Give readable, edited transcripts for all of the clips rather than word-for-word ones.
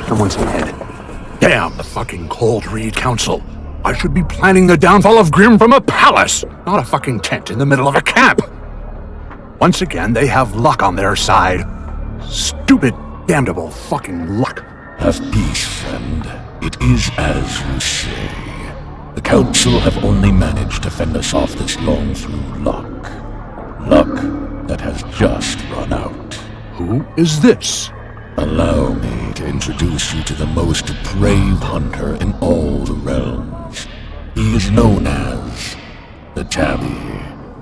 on someone's head. Damn the fucking Cold Read Council. I should be planning the downfall of Grimm from a palace, not a fucking tent in the middle of a camp. Once again, they have luck on their side. Stupid, damnable fucking luck. Have peace, friend. It is as you say. The Council have only managed to fend us off this long through luck. Luck that has just run out. Who is this? Allow me to introduce you to the most depraved hunter in all the realms. He is known as the Tabby.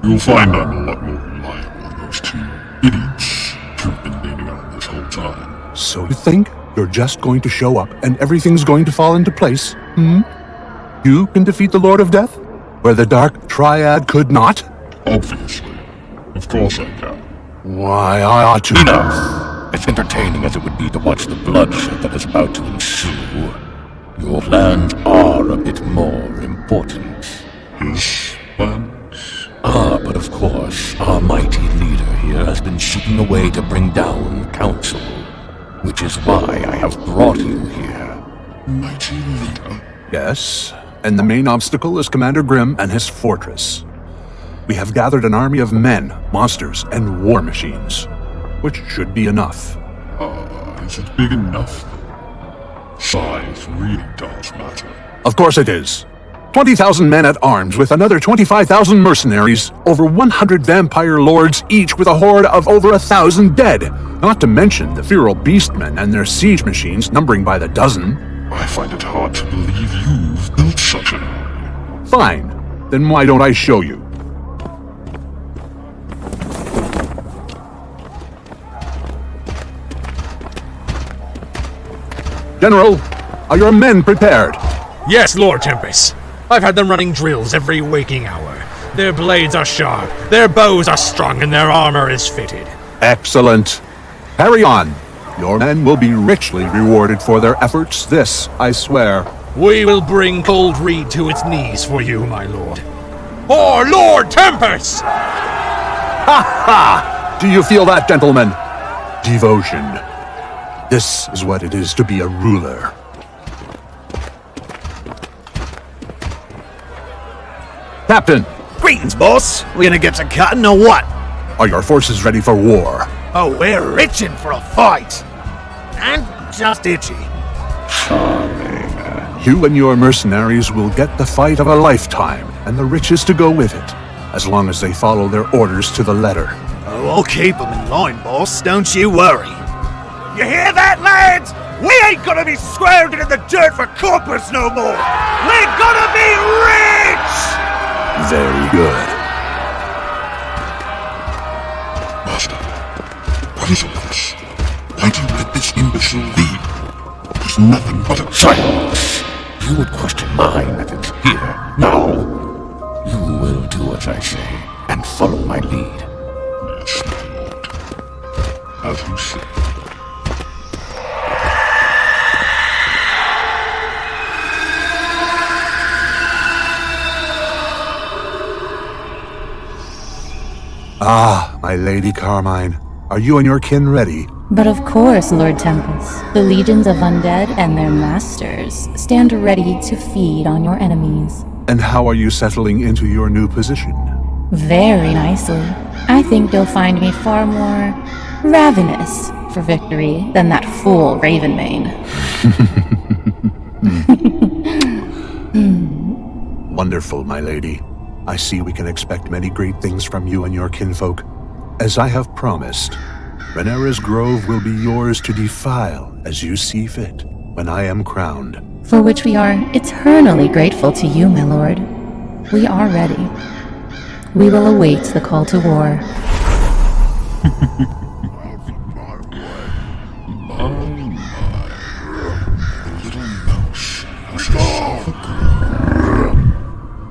You'll find I'm a lot more reliable than those two idiots who've been leaning on this whole time. So you think you're just going to show up and everything's going to fall into place? You can defeat the Lord of Death, where the Dark Triad could not? Obviously. Of course I can. Why, I ought to... Enough! As entertaining as it would be to watch the bloodshed that is about to ensue, your plans are a bit more important. His plans? But of course, our mighty leader here has been seeking a way to bring down the Council, which is why I have brought you here. Mighty leader? Yes, and the main obstacle is Commander Grimm and his fortress. We have gathered an army of men, monsters, and war machines, which should be enough. Is it big enough? Size really does matter. Of course it is. 20,000 men at arms with another 25,000 mercenaries, over 100 vampire lords, each with a horde of over 1,000 dead. Not to mention the feral beastmen and their siege machines numbering by the dozen. I find it hard to believe you've built such an army. Fine. Then why don't I show you? General, are your men prepared? Yes, Lord Tempest. I've had them running drills every waking hour. Their blades are sharp, their bows are strung, and their armor is fitted. Excellent. Carry on. Your men will be richly rewarded for their efforts, this I swear. We will bring Cold Read to its knees for you, my lord. For Lord Tempest! Ha ha! Do you feel that, gentlemen? Devotion. This is what it is to be a ruler. Captain! Greetings, boss. We gonna get to cutting or what? Are your forces ready for war? Oh, we're itching for a fight. And just itchy. Charming. You and your mercenaries will get the fight of a lifetime, and the riches to go with it, as long as they follow their orders to the letter. Oh, I'll keep them in line, boss. Don't you worry. You hear that, lads? We ain't gonna be squared in the dirt for coppers no more. We're gonna be rich! Very good. Master, what is all this? Why do you let this imbecile lead? He's nothing but a... Silence! You would question my methods here. Now, you will do as I say, and follow my lead. Yes, my lord. As you say. Ah, my Lady Carmine, are you and your kin ready? But of course, Lord Tempest. The legions of undead and their masters stand ready to feed on your enemies. And how are you settling into your new position? Very nicely. I think you'll find me far more ravenous for victory than that fool Ravenmane. Wonderful, my lady. I see we can expect many great things from you and your kinfolk. As I have promised, Renara's Grove will be yours to defile as you see fit when I am crowned. For which we are eternally grateful to you, my lord. We are ready. We will await the call to war.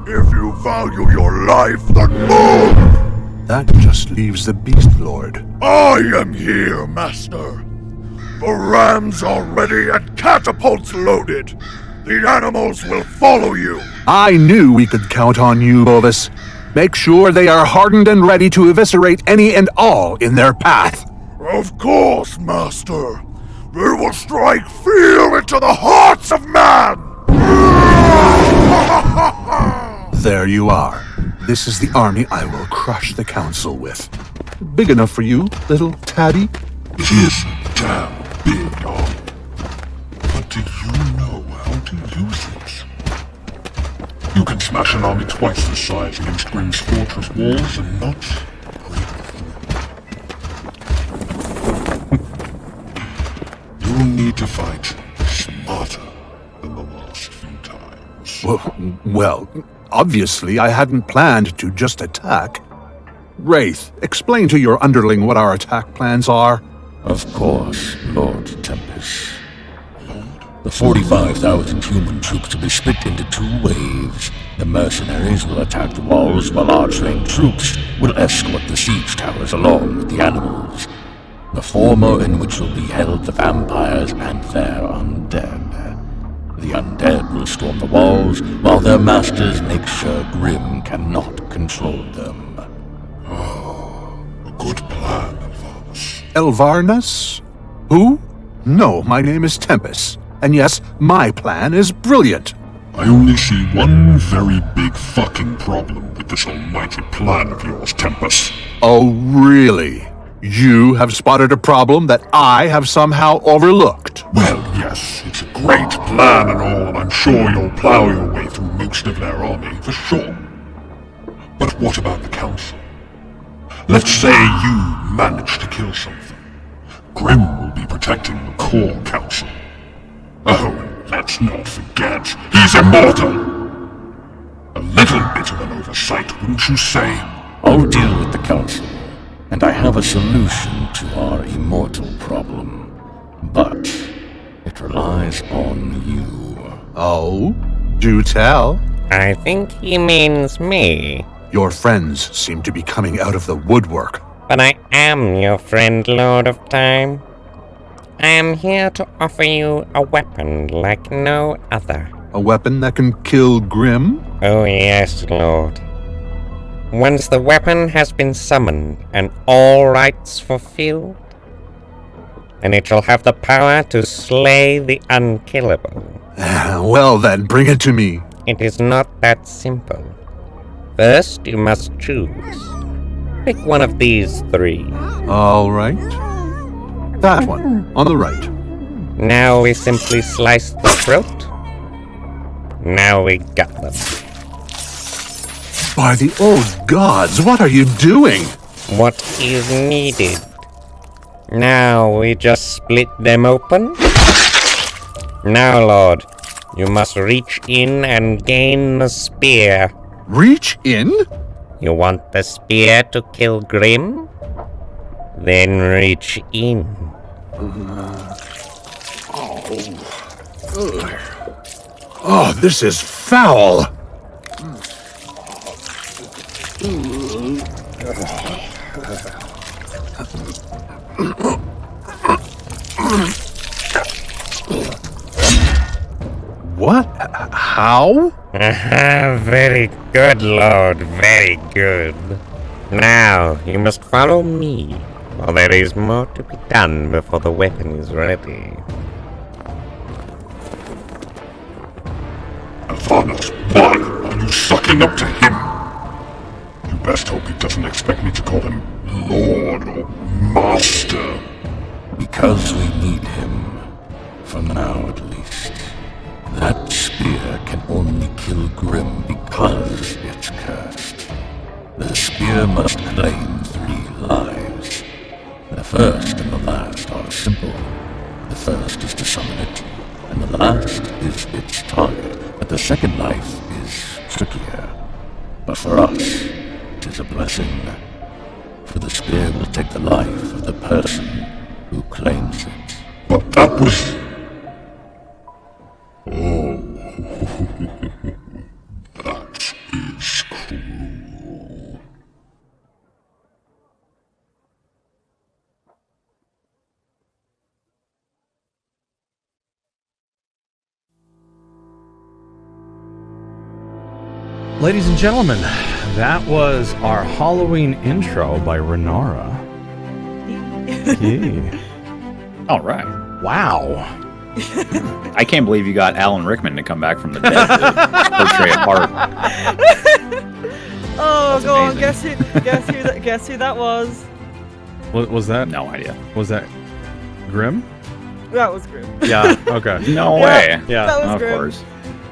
If you value your life, then move! That just leaves the Beast Lord. I am here, Master. The rams are ready and catapults loaded. The animals will follow you. I knew we could count on you, Bovis. Make sure they are hardened and ready to eviscerate any and all in their path. Of course, Master. It will strike fear into the hearts of man! There you are. This is the army I will crush the council with. Big enough for you, little Taddy? It is a damn big army. But do you know how to use it? You can smash an army twice the size against Grimm's fortress walls and not break through. You'll need to fight smarter than the last few times. Well, obviously I hadn't planned to just attack. Wraith, explain to your underling what our attack plans are. Of course, Lord Tempest. The 45,000 human troops will be split into 2 waves. The mercenaries will attack the walls, while our trained troops will escort the siege towers along with the animals. The former in which will be held the vampires and their undead. The undead will storm the walls, while their masters make sure Grimm cannot control them. A good plan, Elvarnus. Elvarnus? Who? No, my name is Tempest. And yes, my plan is brilliant. I only see one very big fucking problem with this almighty plan of yours, Tempest. Oh, really? You have spotted a problem that I have somehow overlooked. Well, yes, it's a great plan and all, and I'm sure you'll plow your way through most of their army, for sure. But what about the council? Let's say you manage to kill something. Grimm will be protecting the core council. Oh, and let's not forget, he's immortal! A little bit of an oversight, wouldn't you say? I'll deal with the council, and I have a solution to our immortal problem. But it relies on you. Oh? Do tell. I think he means me. Your friends seem to be coming out of the woodwork. But I am your friend, Lord of Time. I am here to offer you a weapon like no other. A weapon that can kill Grimm? Oh yes, Lord. Once the weapon has been summoned and all rites fulfilled, then it shall have the power to slay the unkillable. Well then, bring it to me. It is not that simple. First, you must choose. Pick one of these 3. All right. That one, on the right. Now we simply slice the throat. Now we got them. By the old gods, what are you doing? What is needed? Now we just split them open. Now, Lord, you must reach in and gain the spear. Reach in? You want the spear to kill Grimm? Then reach in. Oh, this is foul. What? How? Very good, Lord, very good. Now, you must follow me, for there is more to be done before the weapon is ready. Elvarnus, why are you sucking up to him? You best hope he doesn't expect me to call him Lord or Master. Because we need him, for now at least. That spear can only kill Grimm because it's cursed. The spear must claim 3 lives. The first and the last are simple. The first is to summon it, and the last is its target. But the second life is trickier. But for us, it is a blessing. For the spear will take the life of the person who claims it. But that was... Oh... that is cruel. Ladies and gentlemen, that was our Halloween intro by Renara. Yeah. All right. Wow. I can't believe you got Alan Rickman to come back from the dead to portray a part. Oh, That's go on, amazing. guess who that was? Was that? No idea. Was that Grim? That was Grim. Yeah. Okay. No way. Yeah. That was Of Grim. course.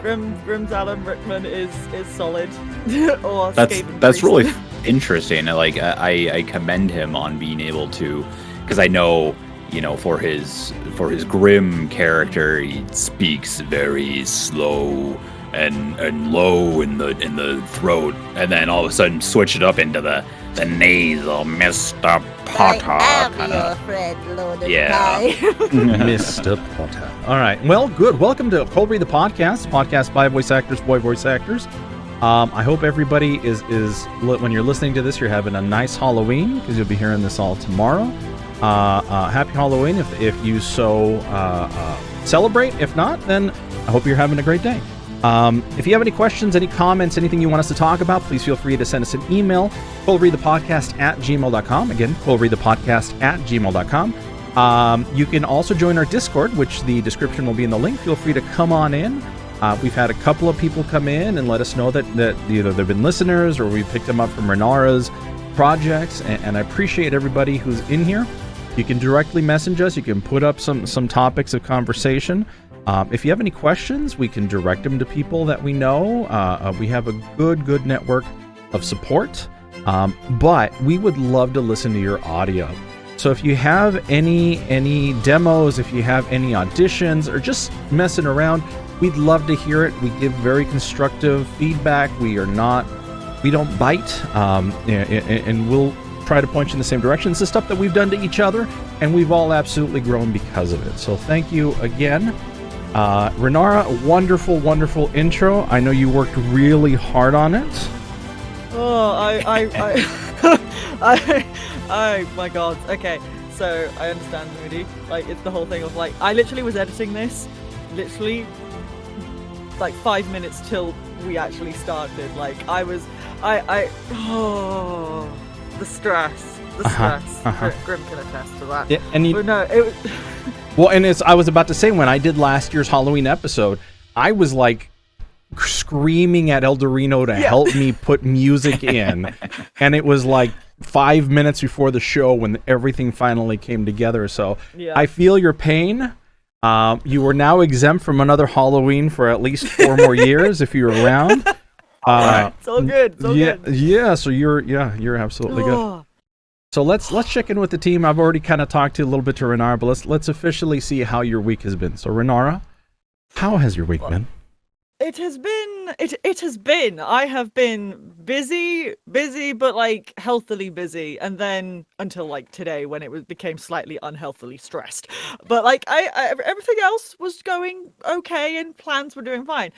Grim's Alan Rickman is solid. Or That's Skaven that's Priest. really interesting. Like I commend him on being able to, because I know, you know, for his Grim character, he speaks very slow and low in the throat, and then all of a sudden switch it up into the nasal Mr. Potter kind of. Yeah. Mr. Potter. All right. Well, good. Welcome to Cold Read the podcast by voice actors, voice actors. I hope everybody is when you're listening to this, you're having a nice Halloween, because you'll be hearing this all tomorrow. Happy Halloween if you so celebrate. If not, then I hope you're having a great day. If you have any questions, any comments, anything you want us to talk about, please feel free to send us an email, coldreadthepodcast@gmail.com. Again, coldreadthepodcast@gmail.com. You can also join our Discord, which the description will be in the link. Feel free to come on in. We've had a couple of people come in and let us know that either they've been listeners or we picked them up from Renara's projects, and I appreciate everybody who's in here. You can directly message us. You can put up some topics of conversation. If you have any questions, we can direct them to people that we know. We have a good network of support, but we would love to listen to your audio. So if you have any demos, if you have any auditions, or just messing around, we'd love to hear it. We give very constructive feedback. We don't bite, and we'll try to point you in the same direction. It's the stuff that we've done to each other, and we've all absolutely grown because of it. So thank you again. Renara, wonderful intro. I know you worked really hard on it. Oh, oh my god. Okay, so I understand, Moody. Like, it's the whole thing of, like, I literally was editing this, like 5 minutes till we actually started. Like, oh, the stress. Grim can attest to that. Yeah, and but no, it was... Well, and I was about to say, when I did last year's Halloween episode, I was like screaming at Eldurrino to help me put music in, and it was like 5 minutes before the show when everything finally came together. So I feel your pain. You are now exempt from another Halloween for at least 4 more years if you're around. It's all good. It's all good. Yeah. So you're absolutely good. So let's check in with the team. I've already kind of talked to a little bit to Renara, but let's officially see how your week has been. So Renara, how has your week been? It has been. I have been busy, but like healthily busy, and then until like today when it became slightly unhealthily stressed. But like everything else was going okay, and plans were doing fine.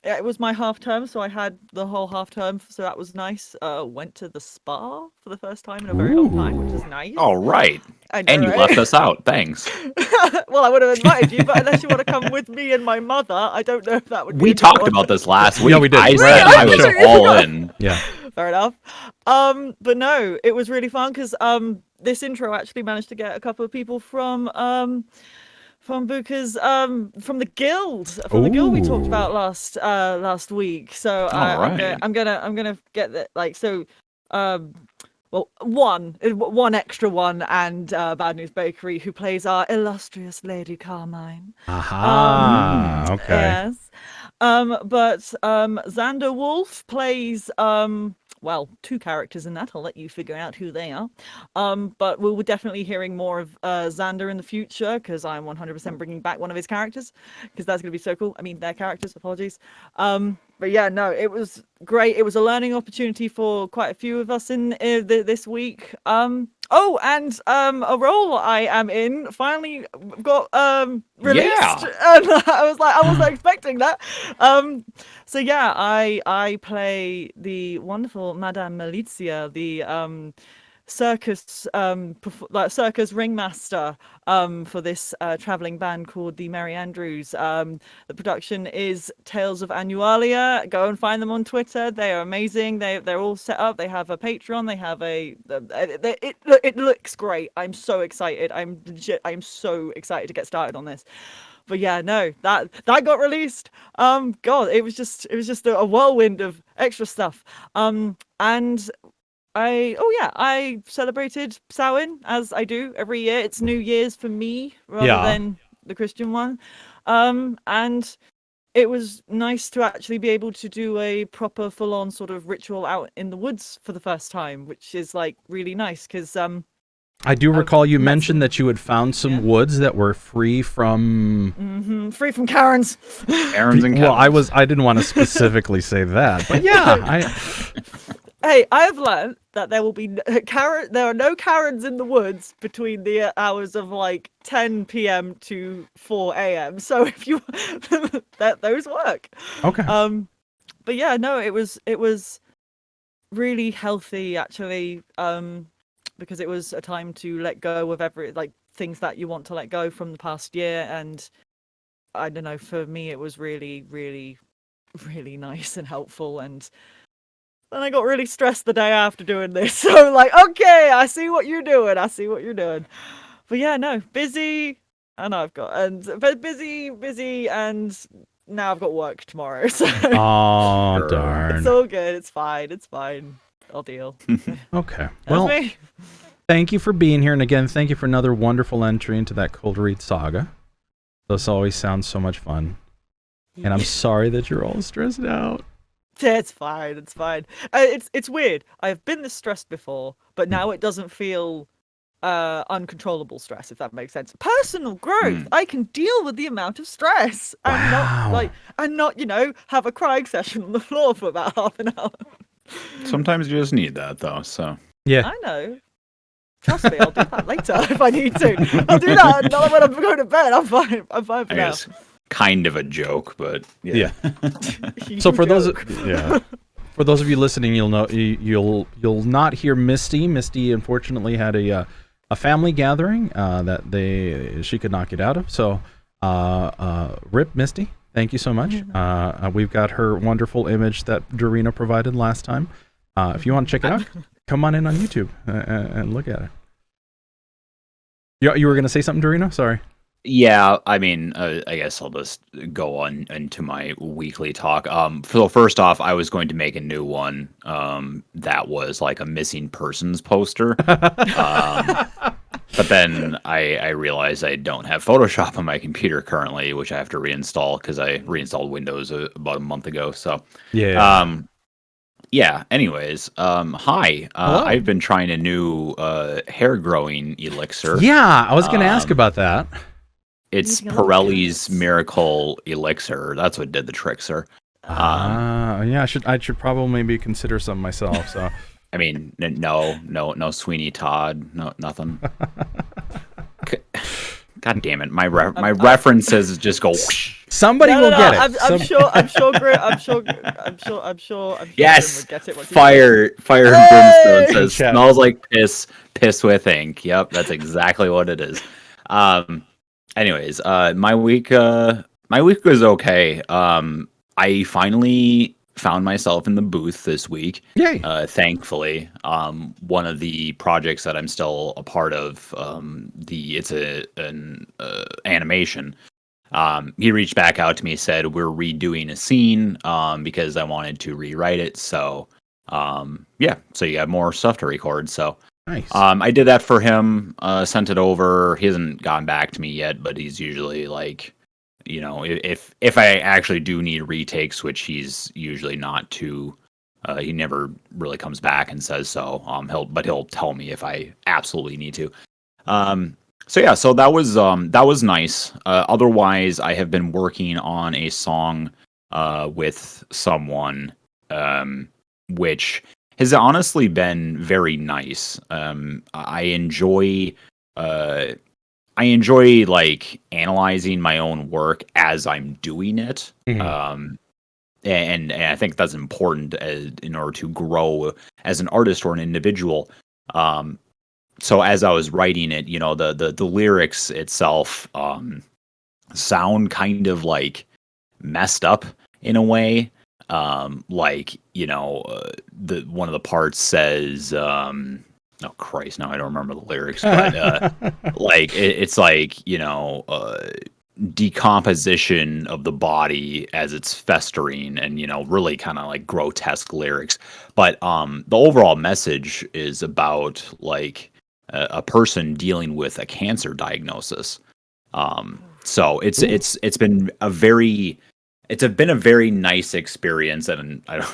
It was my half term, so I had the whole half term, so that was nice. Went to the spa for the first time in a very long time, which is nice. All right. And you left us out. Thanks. Well, I would have invited you, but unless you want to come with me and my mother, I don't know if that would be. We talked about this last week. Yeah, we did. I said I was all in. Yeah. Fair enough. But no, it was really fun because this intro actually managed to get a couple of people from Buka's from the guild we talked about last week. So right. I'm gonna get that, like, so well, one extra one, and Bad News Bakery, who plays our illustrious Lady Carmine. Aha. Okay. Yes. But Xander Wolf plays well, 2 characters in that. I'll let you figure out who they are. But we'll definitely hearing more of Xander in the future, because I'm 100% bringing back one of his characters, because that's going to be so cool. I mean, their characters, apologies. But yeah, no, it was great. It was a learning opportunity for quite a few of us in this week. Oh, and a role I am in finally got released. Yeah. And I was like, I wasn't expecting that. So yeah, I play the wonderful Madame Malizia, the circus circus ringmaster for this traveling band called the Merry Andrews. The production is Tales of Annualia. Go and find them on Twitter. They are amazing. They're all set up. They have a Patreon. They have it looks great. I'm so excited. I'm so excited to get started on this. But yeah, no, that got released. God, it was just a whirlwind of extra stuff. And I celebrated Samhain as I do every year. It's New Year's for me rather than the Christian one. And it was nice to actually be able to do a proper full-on sort of ritual out in the woods for the first time, which is like really nice because I do recall you mentioned that you had found some woods that were free from free from Karens. Karens and Well, I didn't want to specifically say that, but yeah, Hey, I have learned that there will be there are no Karens in the woods between the hours of like 10 p.m. to 4 a.m. So if you those work. Okay. But yeah, no, it was really healthy actually. Because it was a time to let go of things that you want to let go from the past year, and I don't know, for me it was really, really, really nice and helpful. And then I got really stressed the day after doing this, so like, okay, I see what you're doing. But yeah, no, busy, and busy, and now I've got work tomorrow. So oh darn, it's all good. It's fine. I'll deal. Okay. Well, thank you for being here. And again, thank you for another wonderful entry into that Cold Read saga. This always sounds so much fun. And I'm sorry that you're all stressed out. It's fine. It's weird. I've been this stressed before, but now it doesn't feel uncontrollable stress, if that makes sense. Personal growth. I can deal with the amount of stress and not have a crying session on the floor for about half an hour. Sometimes you just need that, though. So yeah, I know. Trust me, I'll do that later if I need to. I'll do that not when I'm going to bed. I'm fine for now. Kind of a joke, but yeah. So for those of you listening, you'll know you'll not hear Misty. Misty unfortunately had a family gathering that she could not get out of. So rip Misty. Thank you so much. We've got her wonderful image that Eldurrino provided last time. If you want to check it out, come on in on YouTube and look at it. You were going to say something, Eldurrino? Sorry. Yeah, I mean, I guess I'll just go on into my weekly talk. So first off, I was going to make a new one that was like a missing persons poster. But then I realized I don't have Photoshop on my computer currently, which I have to reinstall because I reinstalled Windows about a month ago. So anyways, hi. I've been trying a new hair growing elixir. Yeah, I was going to ask about that. It's Pirelli's Miracle Elixir. That's what did the trick, sir. Yeah, I should probably maybe consider some myself. So, I mean, no Sweeney Todd, no nothing. God damn it! My references just go. Whoosh. Somebody will get it. I'm sure. Yes. Would get it Fire and brimstone says smells like piss with ink. Yep, that's exactly what it is. Anyways, my week was okay. I finally found myself in the booth this week. Yay! Thankfully, one of the projects that I'm still a part of, it's an animation. He reached back out to me, said we're redoing a scene because I wanted to rewrite it. So so you have more stuff to record. So. Nice. I did that for him, sent it over. He hasn't gotten back to me yet, but he's usually like, if I actually do need retakes, which he's usually not too, he never really comes back and says so. He'll tell me if I absolutely need to. So that was nice. Otherwise, I have been working on a song with someone, which has honestly been very nice. I enjoy like analyzing my own work as I'm doing it. Mm-hmm. And I think that's important in order to grow as an artist or an individual. So as I was writing it, the lyrics itself sound kind of like messed up in a way. Like, the one of the parts says, oh Christ, now I don't remember the lyrics, but like it's like, decomposition of the body as it's festering, and really kind of like grotesque lyrics. But the overall message is about like a person dealing with a cancer diagnosis. So it's been a very nice experience, and I don't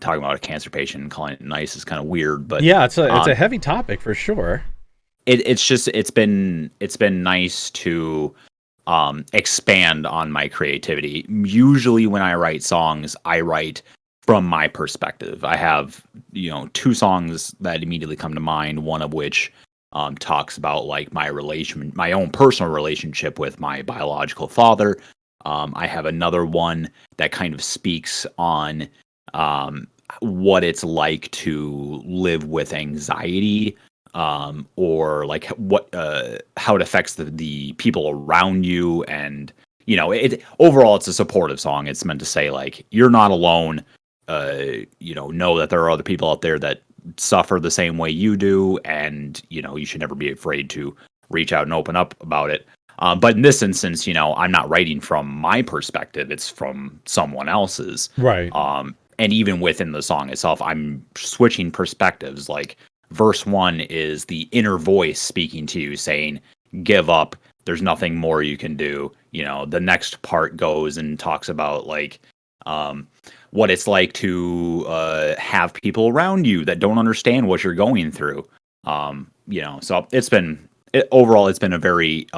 talking about a cancer patient and calling it nice is kind of weird, but yeah, it's a heavy topic for sure. It's been nice to expand on my creativity. Usually when I write songs, I write from my perspective. I have, 2 songs that immediately come to mind, one of which talks about like my own personal relationship with my biological father. I have another one that kind of speaks on what it's like to live with anxiety, or like how it affects the people around you. And overall it's a supportive song. It's meant to say like, you're not alone. Know that there are other people out there that suffer the same way you do, and you should never be afraid to reach out and open up about it. But in this instance, I'm not writing from my perspective, it's from someone else's. Right. And even within the song itself, I'm switching perspectives. Like, verse 1 is the inner voice speaking to you saying, give up, there's nothing more you can do. The next part goes and talks about like what it's like to have people around you that don't understand what you're going through. So overall it's been a very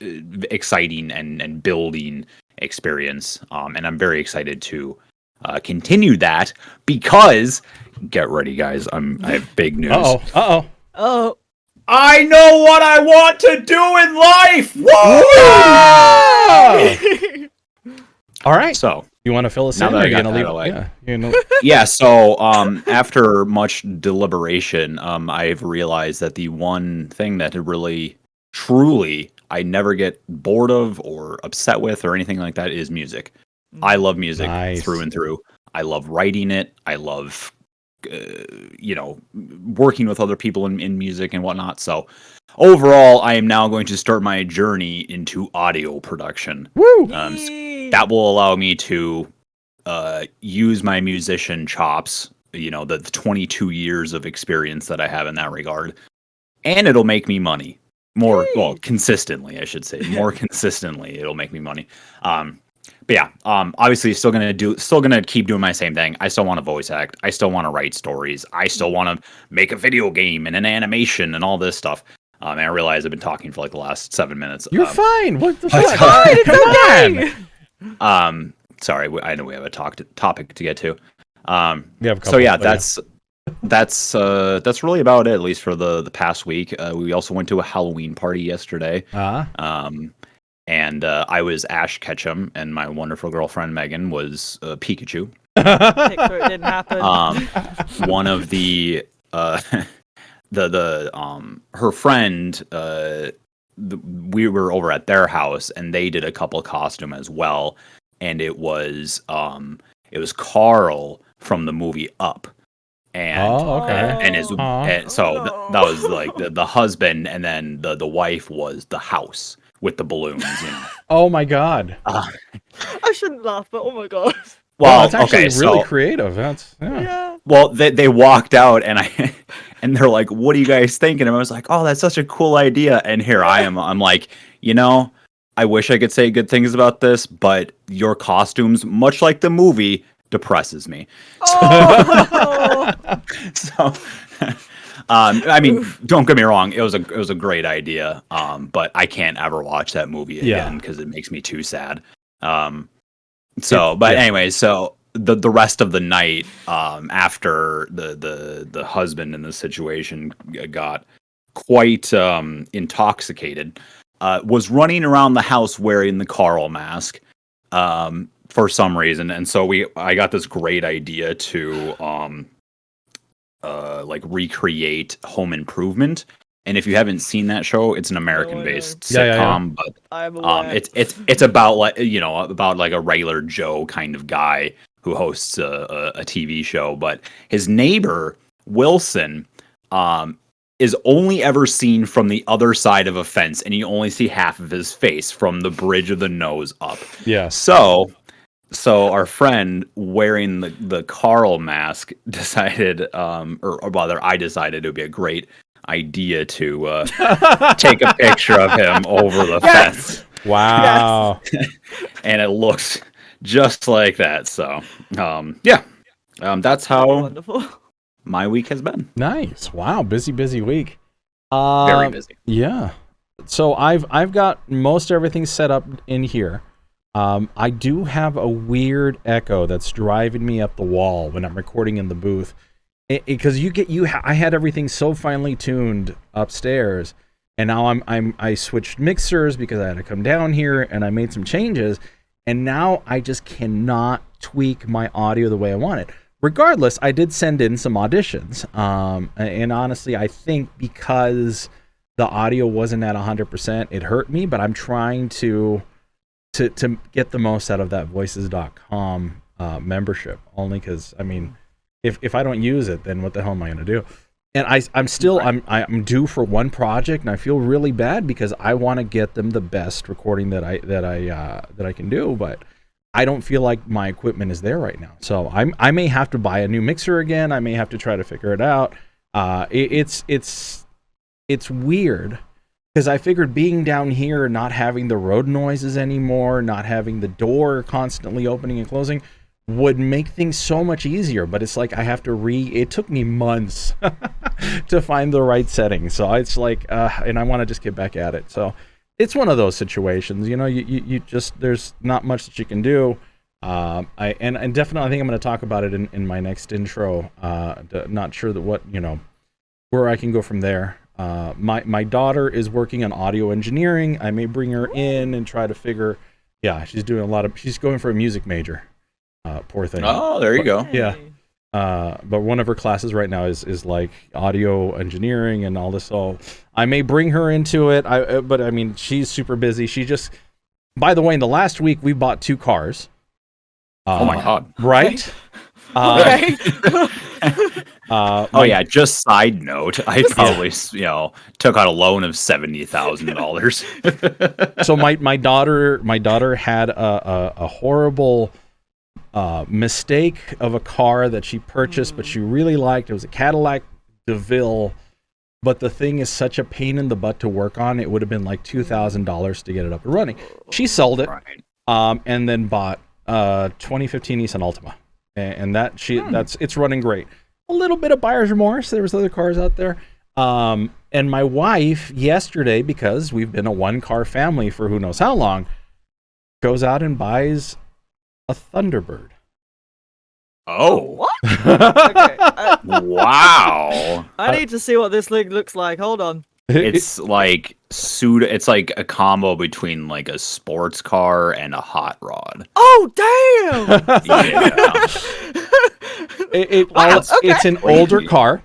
exciting and building experience. And I'm very excited to continue that, because get ready, guys. I have big news. Oh. I know what I want to do in life. Whoa! All right. So you want to fill us now in? that Or I you got gonna that leave? away. Yeah. Yeah. So after much deliberation, I've realized that the one thing that really, truly, I never get bored of or upset with or anything like that is music. I love music through and through. I love writing it. I love, working with other people in music and whatnot. So overall, I am now going to start my journey into audio production. Woo! That will allow me to use my musician chops, the 22 years of experience that I have in that regard. And it'll make me money. Consistently, I should say. More consistently, it'll make me money. But yeah, obviously still gonna keep doing my same thing. I still want to voice act. I still want to write stories. I still want to make a video game and an animation and all this stuff. And I realize I've been talking for like the last 7 minutes. You're fine. What the fuck? It's okay. Sorry, I know we have a topic to get to. So yeah, that's really about it, at least for the past week. We also went to a Halloween party yesterday. And I was Ash Ketchum, and my wonderful girlfriend Megan was Pikachu. Picture it didn't happen. One of the her friend, we were over at their house, and they did a couple costume as well, and it was Carl from the movie Up. And that was like the husband, and then the wife was the house with the balloons. Oh my god! I shouldn't laugh, but oh my god. Well, it's actually really creative. Yeah. Well, they walked out, and they're like, "What are you guys thinking?" And I was like, "Oh, that's such a cool idea." And here I am. I'm like, I wish I could say good things about this, but your costumes, much like the movie, depresses me. So, I mean, don't get me wrong, it was a great idea, but I can't ever watch that movie again because it makes me too sad. Anyway, so the rest of the night, after the husband in this situation got quite intoxicated, was running around the house wearing the Carl mask for some reason, and so I got this great idea to like recreate Home Improvement. And if you haven't seen that show, it's an American-based sitcom, but it's about like about like a regular Joe kind of guy who hosts a TV show. But his neighbor Wilson is only ever seen from the other side of a fence, and you only see half of his face from the bridge of the nose up. Yeah. So our friend wearing the Carl mask decided, or rather, I decided it would be a great idea to take a picture of him over the fence. Wow. And it looks just like that. So, that's how Wonderful. my week has been. Nice. Wow. Busy week. Very busy. Yeah. So I've got most everything set up in here. I do have a weird echo that's driving me up the wall when I'm recording in the booth. Because I had everything so finely tuned upstairs, and now I switched mixers because I had to come down here and I made some changes, and now I just cannot tweak my audio the way I want it. Regardless, I did send in some auditions, and honestly, I think because the audio wasn't at 100%, it hurt me. But I'm trying to get the most out of that Voices.com membership, only because If I don't use it, then what the hell am I going to do? And I'm due for one project, and I feel really bad because I want to get them the best recording that I can do, but I don't feel like my equipment is there right now. So I may have to buy a new mixer again. I may have to try to figure it out. It's weird because I figured being down here, not having the road noises anymore, not having the door constantly opening and closing, would make things so much easier, but it's like I have to it took me months to find the right settings. So it's like, and I want to just get back at it. So it's one of those situations, you just, there's not much that you can do. And definitely, I think I'm going to talk about it in my next intro. Not sure that where I can go from there. My daughter is working on audio engineering. I may bring her in and try to figure, she's doing she's going for a music major. Poor thing. Oh, there you go. Yeah. But one of her classes right now is like audio engineering and all this. So I may bring her into it. But she's super busy. She just, by the way, in the last week, we bought 2 cars. Oh my God. Right? Okay. Just side note, I probably, took out a loan of $70,000. So my daughter had a horrible mistake of a car that she purchased, but she really liked. It was a Cadillac DeVille, but the thing is such a pain in the butt to work on. It would have been like $2,000 to get it up and running. She sold it, and then bought 2015 Nissan Altima, and it's running great. A little bit of buyer's remorse. There was other cars out there. And my wife yesterday, because we've been a 1-car family for who knows how long, goes out and buys a Thunderbird. Oh. What? Okay. Wow. I need to see what this thing looks like. Hold on. It's like it's like a combo between like a sports car and a hot rod. Oh, damn! Yeah. It's an older car.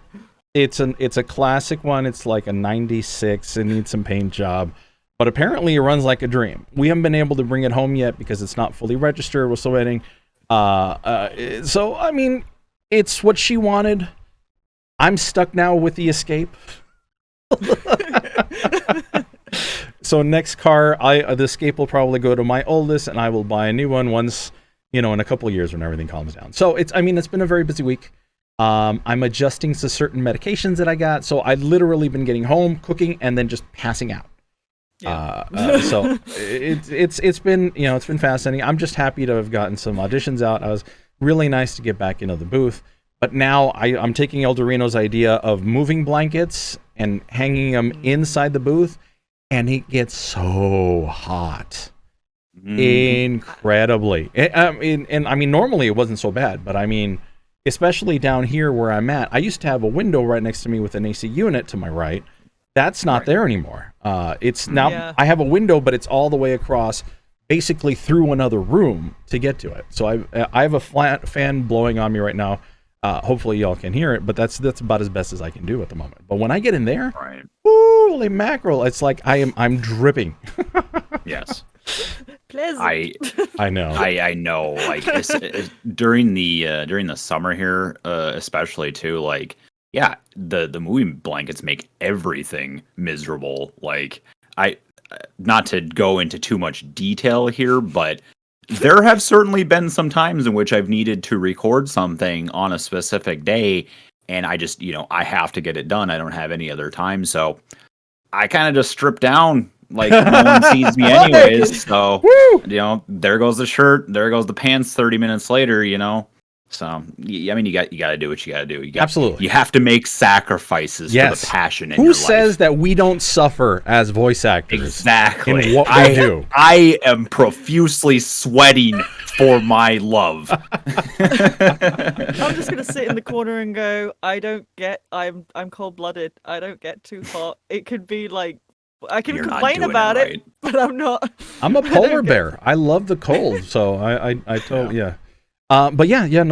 It's a classic one. It's like a 96. It needs some paint job. But apparently it runs like a dream. We haven't been able to bring it home yet because it's not fully registered. We're still waiting. So, it's what she wanted. I'm stuck now with the Escape. So next car, the Escape will probably go to my oldest, and I will buy a new one once, in a couple of years when everything calms down. So it's been a very busy week. I'm adjusting to certain medications that I got. So I've literally been getting home, cooking, and then just passing out. Yeah. So it's been fascinating. I'm just happy to have gotten some auditions out. It was really nice to get back into the booth. But now I'm taking Eldurrino's idea of moving blankets and hanging them inside the booth, and it gets so hot. Incredibly. Normally it wasn't so bad, but especially down here where I'm at, I used to have a window right next to me with an AC unit to my right. That's not there anymore. It's now I have a window, but it's all the way across, basically through another room to get to it. So I have a flat fan blowing on me right now. Hopefully y'all can hear it, but that's about as best as I can do at the moment. But when I get in there, Right. holy mackerel, it's like I'm dripping. Yes. Pleasant. I know. I know. Like during the summer here, especially too. Like, yeah, the movie blankets make everything miserable. Like, not to go into too much detail here, but there have certainly been some times in which I've needed to record something on a specific day, and I just, I have to get it done. I don't have any other time, so I kind of just strip down. Like, no one sees me anyways, so, there goes the shirt, there goes the pants 30 minutes later, So, I mean, you got to do what you got to do. Absolutely. You have to make sacrifices for the passion in your life. Who says that we don't suffer as voice actors? Exactly. In what we do. I am profusely sweating for my love. I'm just gonna sit in the corner and go, I'm cold-blooded. I don't get too hot. It could be like, I can complain about it, but I'm not. I'm a polar bear. I love the cold, so I totally, yeah. But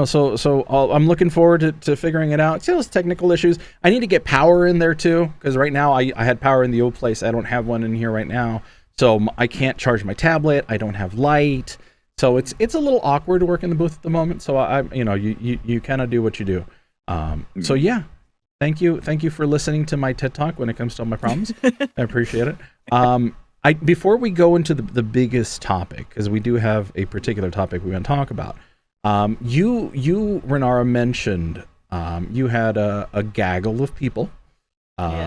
so I'm looking forward to figuring it out. See those technical issues. I need to get power in there too, because right now I had power in the old place. I don't have one in here right now, so I can't charge my tablet. I don't have light, so it's a little awkward to work in the booth at the moment. So you kind of do what you do. So yeah, thank you for listening to my TED Talk when it comes to all my problems. I appreciate it. Before we go into the biggest topic, because we do have a particular topic we want to talk about. You Renara mentioned you had a gaggle of people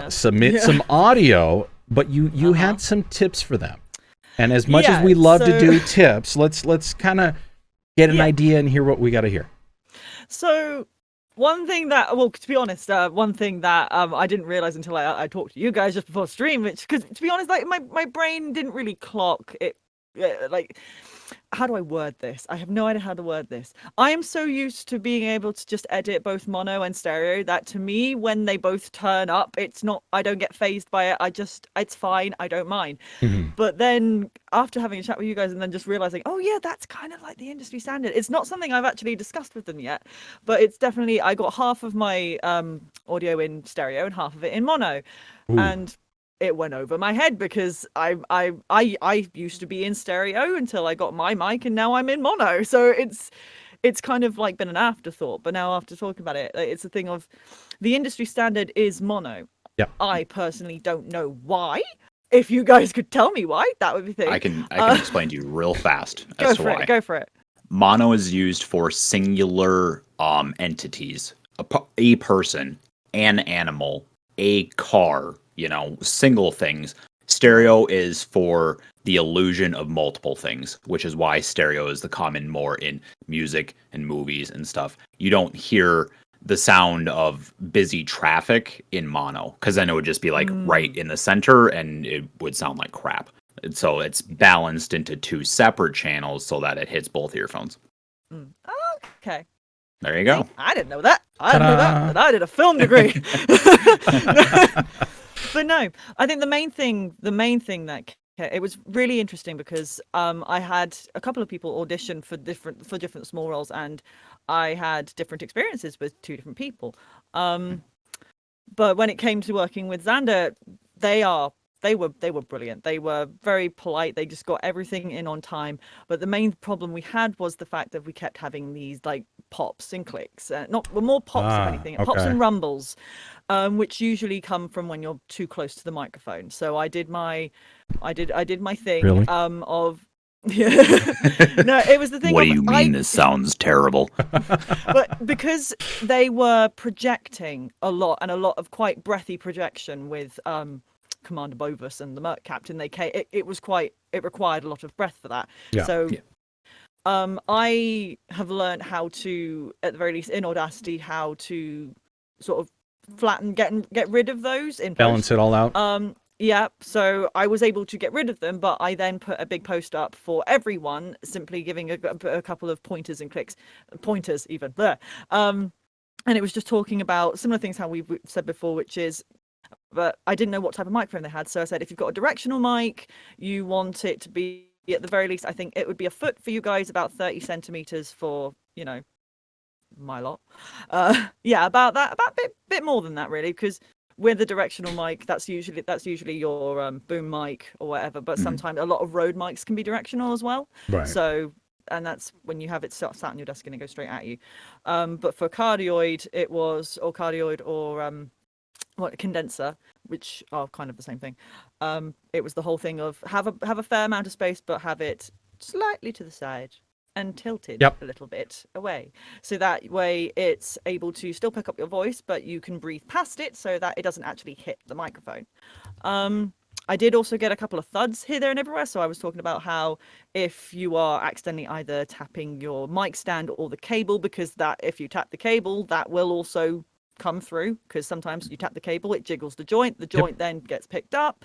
submit some audio, but you had some tips for them. And as much as we love to do tips, let's kind of get an idea and hear what we got to hear. So one thing that, to be honest, I didn't realize until I talked to you guys just before stream, because to be honest, like my brain didn't really clock it. Like, how do I word this? I have no idea how to word this. I am so used to being able to just edit both mono and stereo that to me, when they both turn up, I don't get fazed by it. It's fine. I don't mind. Mm-hmm. But then after having a chat with you guys and then just realizing, oh yeah, that's kind of like the industry standard. It's not something I've actually discussed with them yet, but it's definitely, I got half of my audio in stereo and half of it in mono. Ooh. And it went over my head because I used to be in stereo until I got my mic, and now I'm in mono. So it's kind of like been an afterthought. But now after talking about it, it's a thing of the industry standard is mono. Yeah. I personally don't know why. If you guys could tell me why, that would be the thing. I can explain to you real fast as to why. Go for it. Mono is used for singular entities, a person, an animal, a car. Single things. Stereo is for the illusion of multiple things, which is why stereo is the common more in music and movies and stuff. You don't hear the sound of busy traffic in mono, because then it would just be like right in the center and it would sound like crap. And so it's balanced into two separate channels so that it hits both earphones. Oh, okay. There you go. I didn't know that. I didn't know that, but I did a film degree. But no, I think the main thing that it was really interesting because I had a couple of people audition for different small roles, and I had different experiences with two different people. But when it came to working with Xander, they were brilliant. They were very polite. They just got everything in on time. But the main problem we had was the fact that we kept having these like pops and clicks, more pops if anything, pops and rumbles, which usually come from when you're too close to the microphone. So I did my thing. Really? No, it was the thing. What do you mean? This sounds terrible. But because they were projecting a lot of quite breathy projection with Commander Bovus and the Merc Captain, it required a lot of breath for that. Yeah. So I have learned how to, at the very least in Audacity, how to sort of flatten, get rid of those in balance post. It all out. Yeah, so I was able to get rid of them, but I then put a big post up for everyone, simply giving a couple of pointers and clicks, pointers even there. And it was just talking about similar things how we've said before, which is, but I didn't know what type of microphone they had. So I said, if you've got a directional mic, you want it to be, at the very least, I think it would be a foot for you guys, about 30 centimeters for, my lot. Yeah, about that, about a bit more than that really, because with the directional mic, that's usually your boom mic or whatever. But sometimes a lot of Rode mics can be directional as well. Right. So, and that's when you have it sat on your desk and it goes straight at you. But for cardioid, it was or cardioid or what condenser, which are kind of the same thing. It was the whole thing of have a fair amount of space, but have it slightly to the side and tilted a little bit away, so that way it's able to still pick up your voice, but you can breathe past it so that it doesn't actually hit the microphone. I did also get a couple of thuds here, there, and everywhere. So I was talking about how if you are accidentally either tapping your mic stand or the cable, because that if you tap the cable, that will also come through, because sometimes you tap the cable, it jiggles the joint then gets picked up.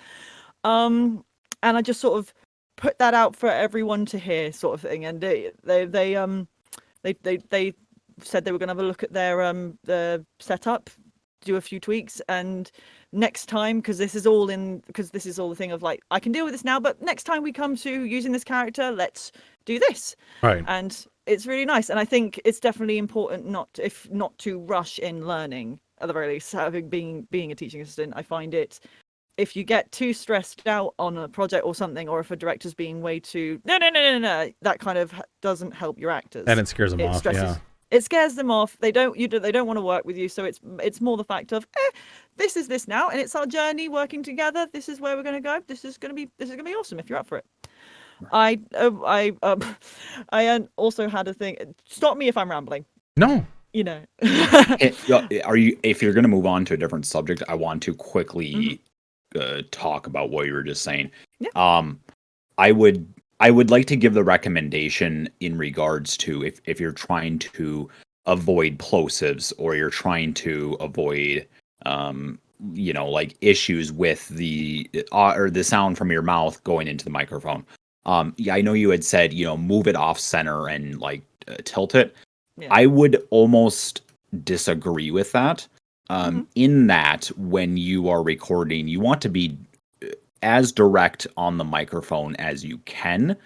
And I just sort of put that out for everyone to hear, sort of thing. And they said they were going to have a look at their setup, do a few tweaks, and next time, because this is all the thing of like, I can deal with this now, but next time we come to using this character, let's do this. Right. And it's really nice, and I think it's definitely important not to rush in learning. At the very least, having being a teaching assistant, I find it, if you get too stressed out on a project or something, or if a director's being way too no, that kind of doesn't help your actors, and it scares them off. It scares them off. They don't want to work with you. So it's more the fact of this is this now, and it's our journey working together. This is where we're going to go. This is going to be awesome if you're up for it. I also had a thing. Stop me if I'm rambling. No. You know. If you're going to move on to a different subject, I want to quickly talk about what you were just saying. Yeah. I would like to give the recommendation in regards to if you're trying to avoid plosives, or you're trying to avoid like issues with the or the sound from your mouth going into the microphone. I know you had said, move it off center and like tilt it. Yeah. I would almost disagree with that. In that when you are recording, you want to be as direct on the microphone as you can,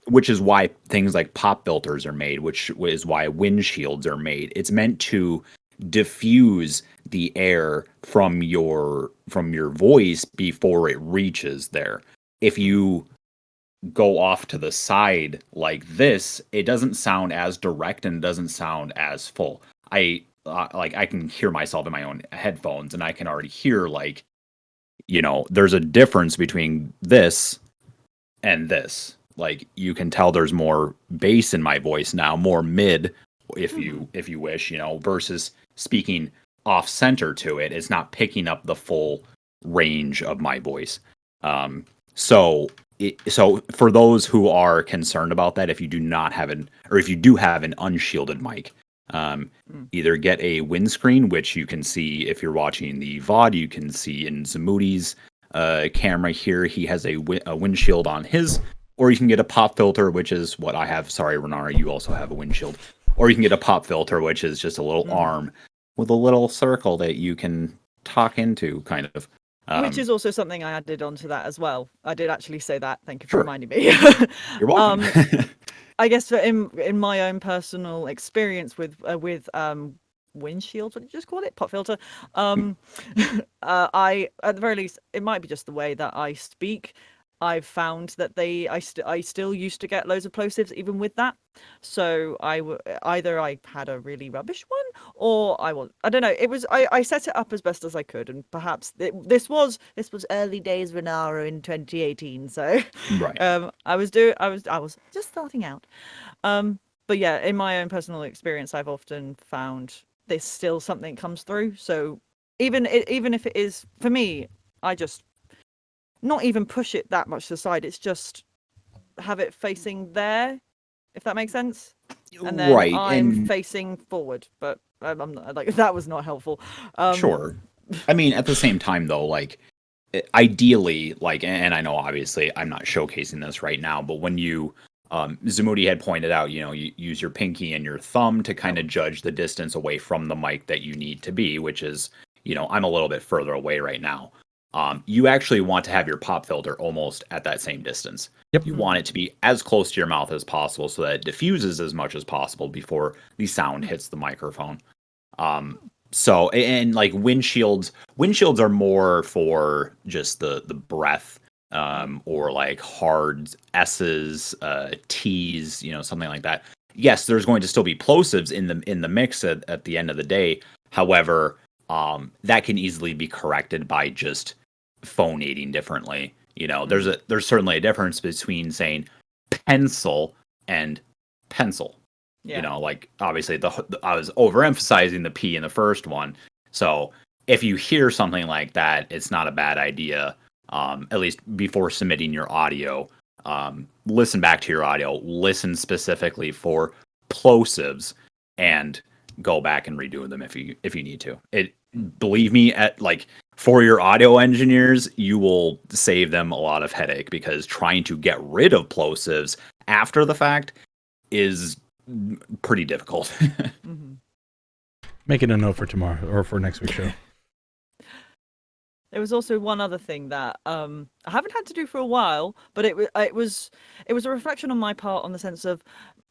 which is why things like pop filters are made, which is why windshields are made. It's meant to diffuse the air from your voice before it reaches there. If you go off to the side like this, it doesn't sound as direct and doesn't sound as full. I can hear myself in my own headphones, and I can already hear there's a difference between this and this. Like, you can tell there's more bass in my voice now, more mid, if you wish, versus speaking off center to it. It's not picking up the full range of my voice. So for those who are concerned about that, if you do have an unshielded mic, either get a windscreen, which you can see if you're watching the VOD. You can see in Zamoody's camera here, he has a windshield on his, or you can get a pop filter, which is what I have. Sorry, Renara, you also have a windshield. Or you can get a pop filter, which is just a little arm with a little circle that you can talk into, kind of. Which is also something I added onto that as well. I did actually say that. Thank you for reminding me. You're welcome. I guess in my own personal experience with windshields, what did you just call it? Pop filter. I, at the very least, it might be just the way that I speak. I've found that I still used to get loads of plosives even with that. So either I had a really rubbish one, or I don't know. It was I set it up as best as I could, and perhaps this was early days Renara in 2018. So right. I was just starting out. But yeah, in my own personal experience, I've often found there's still something comes through. So even if it is, for me, I just not even push it that much to the side. It's just have it facing there, if that makes sense. And then I'm facing forward, but I'm not, like, that was not helpful. Sure. I mean, at the same time, though, like, ideally, like, and I know obviously I'm not showcasing this right now, but when you, Zamoody had pointed out, you use your pinky and your thumb to kind of judge the distance away from the mic that you need to be, which is, I'm a little bit further away right now. you actually want to have your pop filter almost at that same distance. Yep. You want it to be as close to your mouth as possible so that it diffuses as much as possible before the sound hits the microphone. So, and like windshields are more for just the breath, or like hard S's, T's, something like that. Yes, there's going to still be plosives in the mix at the end of the day. However, that can easily be corrected by just phonating differently. There's certainly a difference between saying pencil and pencil. Yeah. Like obviously I was overemphasizing the P in the first one. So if you hear something like that, it's not a bad idea. At least before submitting your audio, listen back to your audio, listen specifically for plosives, and go back and redo them if you need to. Believe me, for your audio engineers, you will save them a lot of headache, because trying to get rid of plosives after the fact is pretty difficult. Making a note for tomorrow or for next week's show. There was also one other thing that I haven't had to do for a while, but it was a reflection on my part, on the sense of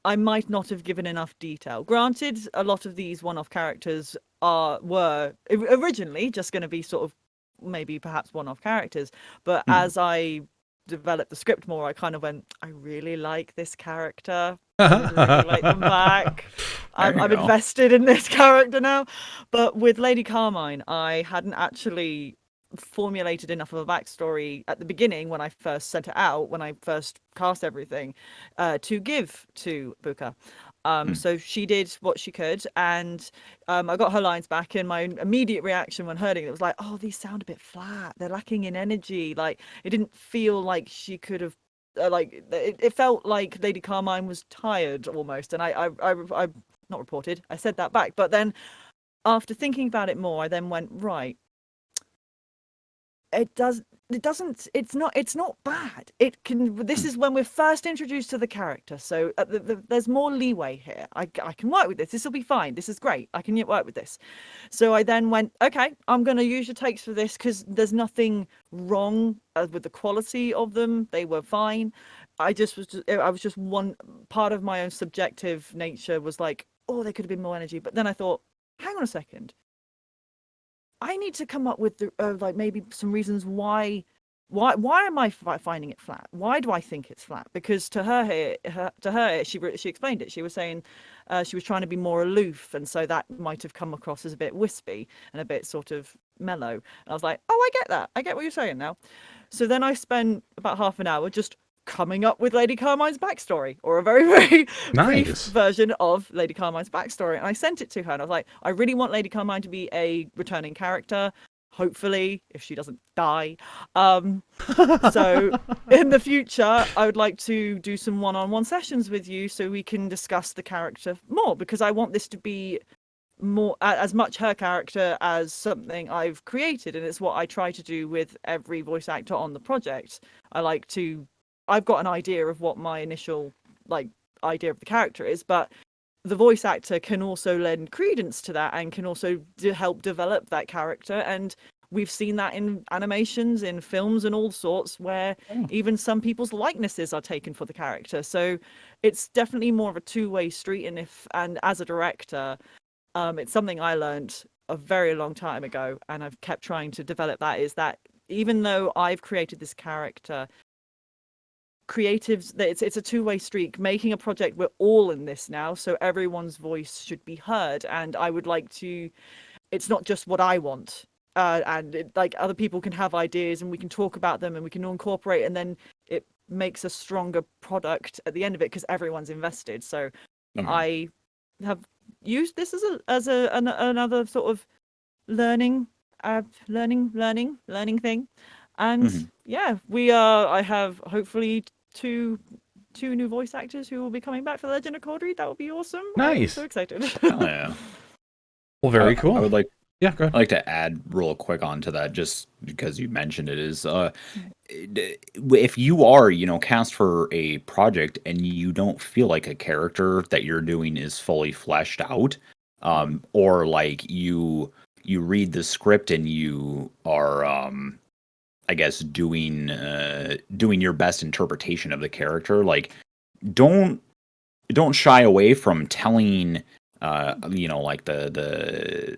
I might not have given enough detail. Granted, a lot of these one-off characters were originally just going to be sort of maybe perhaps one-off characters, but as I developed the script more, I kind of went, I really like this character. I really like them back. I'm invested in this character now. But with Lady Carmine, I hadn't actually formulated enough of a backstory at the beginning when I first sent it out, when I first cast everything, to give to Buka. So she did what she could, and I got her lines back, and my immediate reaction when hearing it was like, oh, these sound a bit flat. They're lacking in energy. Like, it didn't feel like she could have, it felt like Lady Carmine was tired almost. And I not reported, I said that back. But then after thinking about it more, I then went, right, it's not bad. This is when we're first introduced to the character, so there's more leeway here. I can work with this will be fine, this is great, I can work with this. So I then went, okay, I'm going to use your takes for this, because there's nothing wrong with the quality of them. They were fine. I was just one part of my own subjective nature was like, oh, there could have been more energy. But then I thought, hang on a second, I need to come up with maybe some reasons why am I finding it flat? Why do I think it's flat? Because to her, she explained it. She was saying she was trying to be more aloof, and so that might have come across as a bit wispy and a bit sort of mellow. And I was like, oh, I get that. I get what you're saying now. So then I spent about half an hour just coming up with Lady Carmine's backstory, or a very, very brief version of Lady Carmine's backstory. And I sent it to her, and I was like, I really want Lady Carmine to be a returning character, hopefully, if she doesn't die. So in the future, I would like to do some one-on-one sessions with you so we can discuss the character more, because I want this to be more as much her character as something I've created. And it's what I try to do with every voice actor on the project. I've got an idea of what my initial idea of the character is, but the voice actor can also lend credence to that and can also help develop that character. And we've seen that in animations, in films and all sorts, where even some people's likenesses are taken for the character. So it's definitely more of a two-way street. And as a director, it's something I learned a very long time ago, and I've kept trying to develop that, is that even though I've created this character, creatives, it's a two-way streak. Making a project, we're all in this now, so everyone's voice should be heard. And I would like to, it's not just what I want, and other people can have ideas, and we can talk about them, and we can incorporate, and then it makes a stronger product at the end of it, because everyone's invested. So I have used this as another sort of learning thing. And I have hopefully two new voice actors who will be coming back for Legend of Coldread. That would be awesome. Nice. I'm so excited. Oh, yeah. Well, very cool. I would like go ahead. I'd like to add real quick onto that, just because you mentioned it, is if you are, cast for a project and you don't feel like a character that you're doing is fully fleshed out, or like you read the script and you are I guess doing your best interpretation of the character. Like, don't shy away from telling like the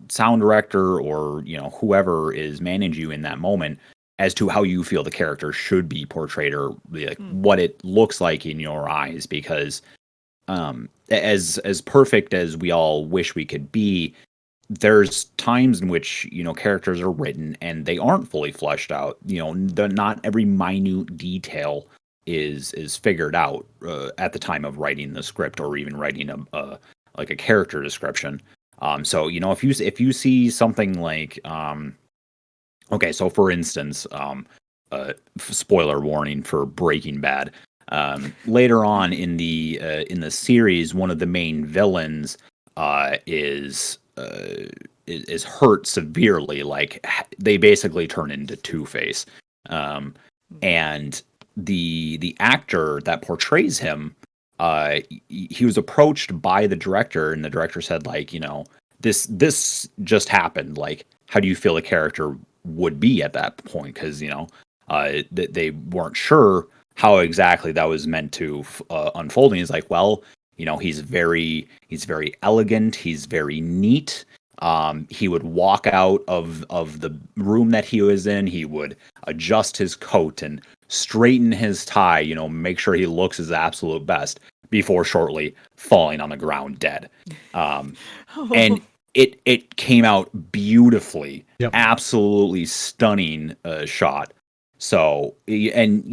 sound director or whoever is managing you in that moment as to how you feel the character should be portrayed, or like what it looks like in your eyes, because as perfect as we all wish we could be, there's times in which characters are written and they aren't fully fleshed out. Not every minute detail is figured out at the time of writing the script, or even writing a character description. So if you see something like okay, so for instance, spoiler warning for Breaking Bad. Later on in the series, one of the main villains is hurt severely. Like, they basically turn into Two-Face, and the actor that portrays him, he was approached by the director, and the director said, like, this just happened. Like, how do you feel the character would be at that point? Because they weren't sure how exactly that was meant to unfold. And he's like, well, he's very elegant. He's very neat. He would walk out of the room that he was in. He would adjust his coat and straighten his tie, make sure he looks his absolute best before shortly falling on the ground dead. And it came out beautifully. Yep. Absolutely stunning shot. So, and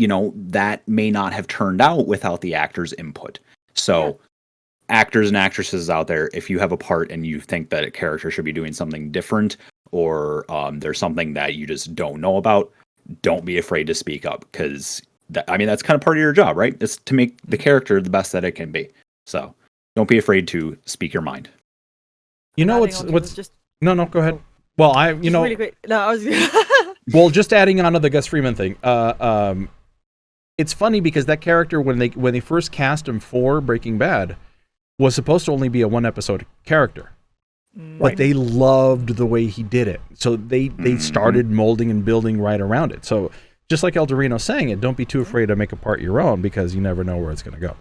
that may not have turned out without the actor's input. So, actors and actresses out there, if you have a part and you think that a character should be doing something different, or there's something that you just don't know about, don't be afraid to speak up, because that's kind of part of your job, right? It's to make the character the best that it can be. So don't be afraid to speak your mind. What's just no, go ahead. Well, really quick. No, I was well, just adding on to the Gus Freeman thing. It's funny because that character, when they first cast him for Breaking Bad, was supposed to only be a 1-episode character. But they loved the way he did it. So they started molding and building right around it. So just like Eldurrino saying it, don't be too afraid to make a part your own, because you never know where it's going to go.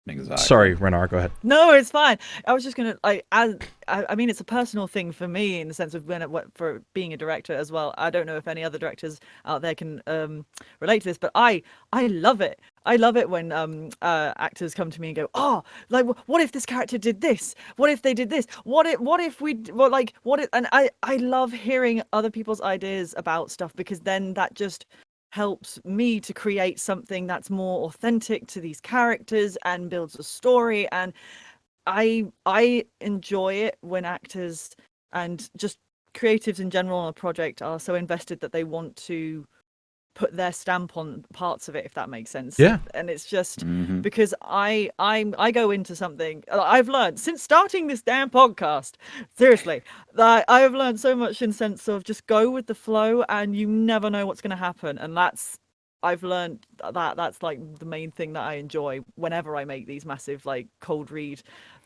Exactly. Sorry, Renara, go ahead. No, it's fine. I was just gonna I mean, it's a personal thing for me in the sense of for being a director as well. I don't know if any other directors out there can relate to this, but I love it. I love it when actors come to me and go, oh, like, what if this character did this? What if they did this? What if we and I love hearing other people's ideas about stuff, because then that just helps me to create something that's more authentic to these characters and builds a story. And I enjoy it when actors and just creatives in general on a project are so invested that they want to put their stamp on parts of it, if that makes sense. Yeah. And it's just because I go into something I've learned since starting this damn podcast, seriously, that I have learned so much in sense of just go with the flow, and you never know what's going to happen. And I've learned that's like the main thing that I enjoy whenever I make these massive, like, cold read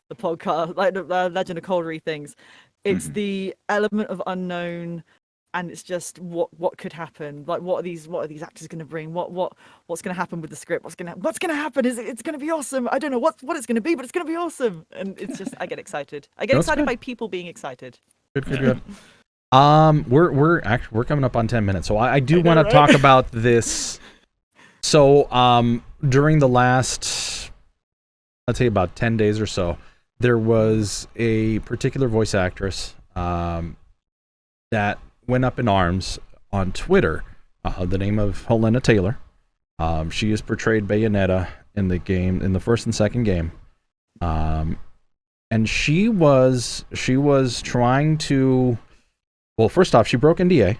the podcast, like the Legend of Cold Read things. It's the element of unknown. And it's just what could happen. Like, what are these actors going to bring? What's going to happen with the script? What's going to happen? It's going to be awesome. I don't know what it's going to be, but it's going to be awesome. And it's just, I get excited. I get excited by people being excited. Good. We're coming up on 10 minutes, so I do want to talk about this. So during the last, I'd say about 10 days or so, there was a particular voice actress that went up in arms on Twitter. The name of Helena Taylor. She has portrayed Bayonetta in the first and second game. And she was trying to, well, first off, she broke NDA.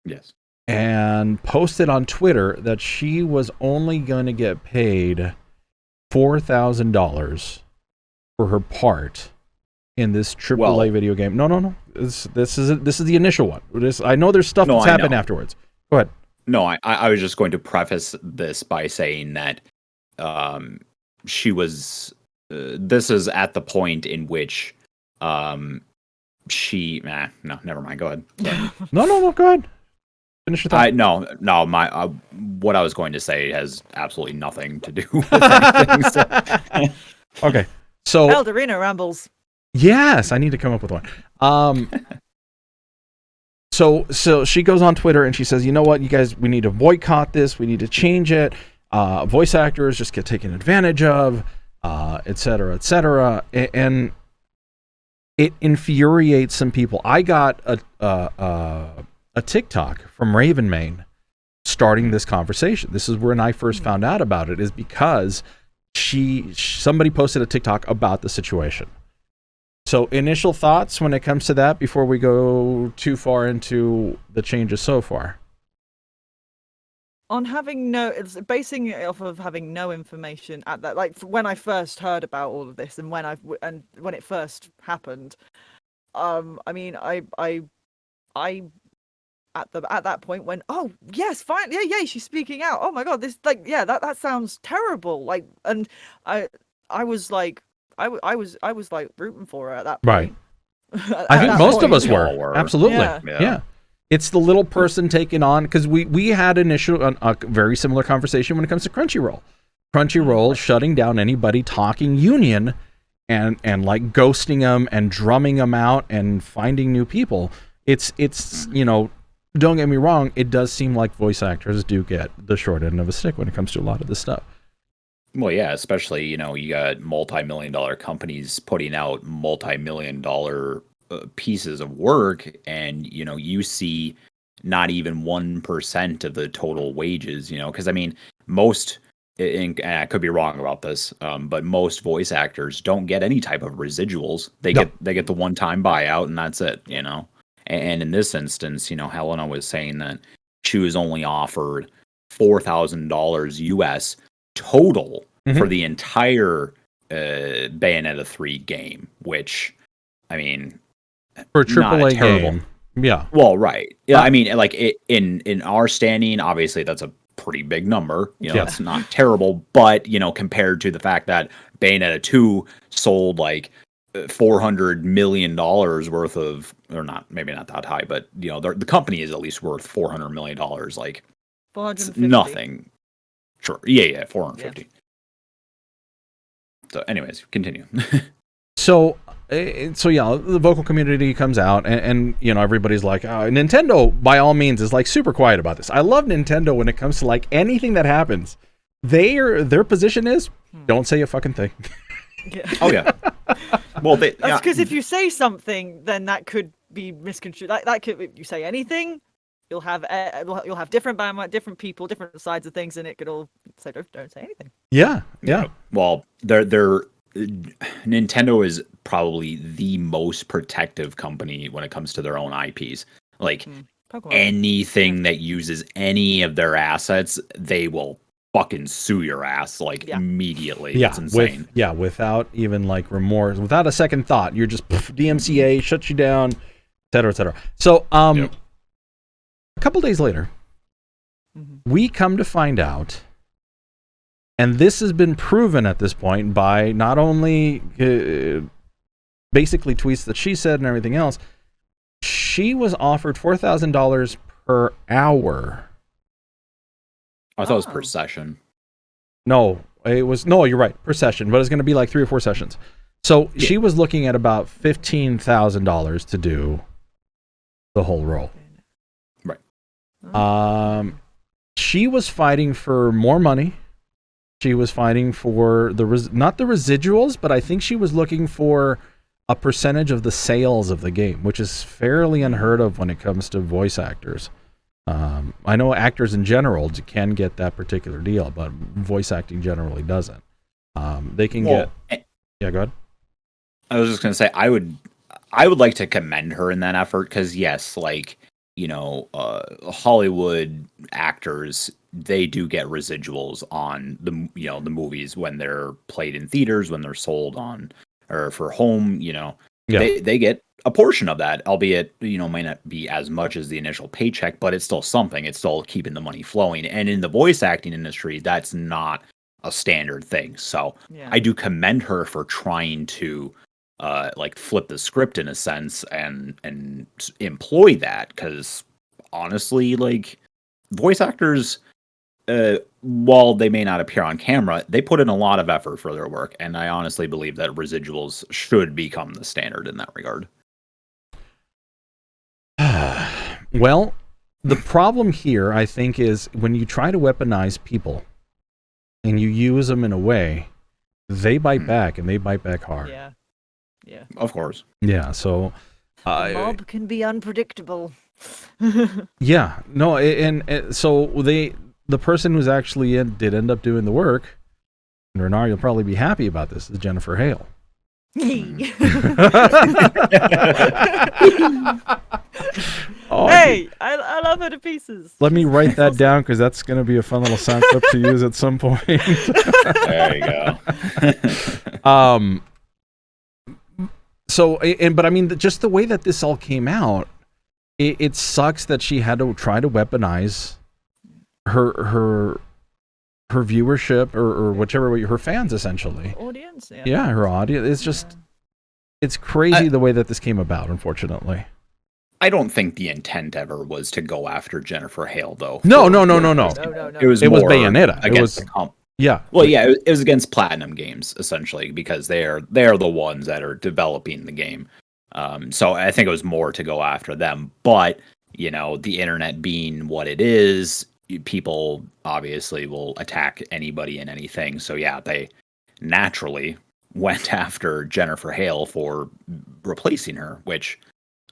Yes. And posted on Twitter that she was only going to get paid $4,000 for her part in this AAA video game. No. This is the initial one. I know there's stuff that's happened afterwards. Go ahead. No, I was just going to preface this by saying that she was. This is at the point in which she. No, never mind. Go ahead. No. Go ahead. Finish your thought. No. My what I was going to say has absolutely nothing to do with anything. So. Okay, so Eldurrino rambles. yes, I need to come up with one. So she goes on Twitter and she says, you know what, you guys, we need to boycott this. We need to change it. Voice actors just get taken advantage of, et cetera, et cetera. And it infuriates some people. I got a TikTok from Ravenmain starting this conversation. This is when I first found out about it, is because somebody posted a TikTok about the situation. So initial thoughts when it comes to that before we go too far into the changes so far. On it's basing it off of having no information at that, like when I first heard about all of this and when it first happened. I mean, I at that point went, oh yes, fine, yeah, she's speaking out. Oh my god, this that sounds terrible. Like, and I was like. I was like rooting for her at that point. Right. I think most of us were. Absolutely. Yeah. It's the little person taking on, because we had a very similar conversation when it comes to Crunchyroll. Crunchyroll shutting down anybody talking union and like ghosting them and drumming them out and finding new people. It's don't get me wrong, it does seem like voice actors do get the short end of a stick when it comes to a lot of this stuff. Well, yeah, especially, you got multi-million-dollar companies putting out multi-million-dollar pieces of work, and, you see not even 1% of the total wages, because, I mean, most, and I could be wrong about this, but most voice actors don't get any type of residuals. They get the one-time buyout, and that's it, And in this instance, Helena was saying that she was only offered $4,000 US total for the entire Bayonetta 3 game, which, I mean, for a AAA game, yeah. Well, right, yeah. I mean, like in our standing, obviously that's a pretty big number. It's not terrible, but compared to the fact that Bayonetta 2 sold like $400 million worth of, or not, maybe not that high, but the company is at least worth $400 million. Like, it's nothing. Sure. Yeah, 450. Yeah. So, anyways, continue. So yeah, the vocal community comes out, and everybody's like, Nintendo, by all means, is like super quiet about this. I love Nintendo when it comes to like anything that happens. Their position is, don't say a fucking thing. Yeah. Oh yeah. Well, that's because if you say something, then that could be misconstrued. That could, if you say anything, you'll have different bandwidth, different people, different sides of things, and it could all say don't say anything. Yeah. Well, Nintendo is probably the most protective company when it comes to their own IPs. Like anything that uses any of their assets, they will fucking sue your ass immediately. Yeah, it's insane. Without even like remorse, without a second thought. You're just DMCA, shuts you down, et cetera. So a couple days later, we come to find out, and this has been proven at this point by not only basically tweets that she said and everything else, she was offered $4,000 per hour. I thought it was per session. No, you're right, per session, but it's going to be like 3 or 4 sessions. So she was looking at about $15,000 to do the whole role. Right. She was fighting for more money. She was fighting for not the residuals, but I think she was looking for a percentage of the sales of the game, which is fairly unheard of when it comes to voice actors. I know actors in general can get that particular deal, but voice acting generally doesn't. They can get. Yeah, go ahead. I was just gonna say I would like to commend her in that effort, because yes, like Hollywood actors, they do get residuals on the the movies when they're played in theaters, when they're sold on or for home. They get a portion of that, albeit might not be as much as the initial paycheck, but it's still something. It's still keeping the money flowing. And in the voice acting industry, that's not a standard thing. So I do commend her for trying to flip the script in a sense and employ that, because honestly, like, voice actors, while they may not appear on camera, they put in a lot of effort for their work, and I honestly believe that residuals should become the standard in that regard. Well, the problem here, I think, is when you try to weaponize people and you use them in a way, they bite back, and they bite back hard. Yeah. Yeah. Of course. Yeah, so... the mob can be unpredictable. Yeah, no, and so the person who's actually did end up doing the work, and Renara, you'll probably be happy about this, is Jennifer Hale. Oh, hey, I love her to pieces. Let me write that down, because that's going to be a fun little sound clip to use at some point. There you go. So, but I mean, just the way that this all came out, it sucks that she had to try to weaponize her viewership or whichever way, her fans, essentially. Audience, yeah, her audience. It's just, it's crazy the way that this came about, unfortunately. I don't think the intent ever was to go after Jennifer Hale, though. No. It was Bayonetta. It was yeah. Well, yeah, it was against Platinum Games, essentially, because they're the ones that are developing the game. So I think it was more to go after them. But, you know, the internet being what it is, people obviously will attack anybody and anything. So yeah, they naturally went after Jennifer Hale for replacing her, which,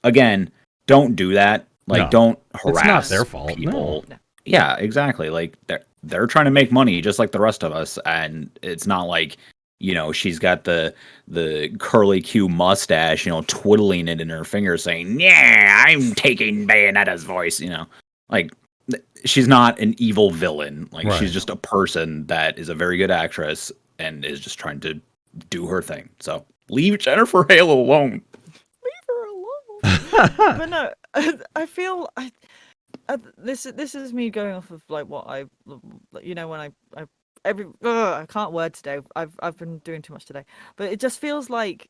again, don't do that. Like, don't harass it's not their fault. people. No. Yeah, exactly. Like, they're trying to make money just like the rest of us, and it's not like, you know, she's got the curly Q mustache, you know, twiddling it in her fingers saying, yeah, I'm taking Bayonetta's voice, you know. Like, she's not an evil villain. Like, right. She's just a person that is a very good actress and is just trying to do her thing. So leave Jennifer Hale alone. Leave her alone. But no, I feel this is me going off of like what I, you know, when I can't word today. I've been doing too much today, but it just feels like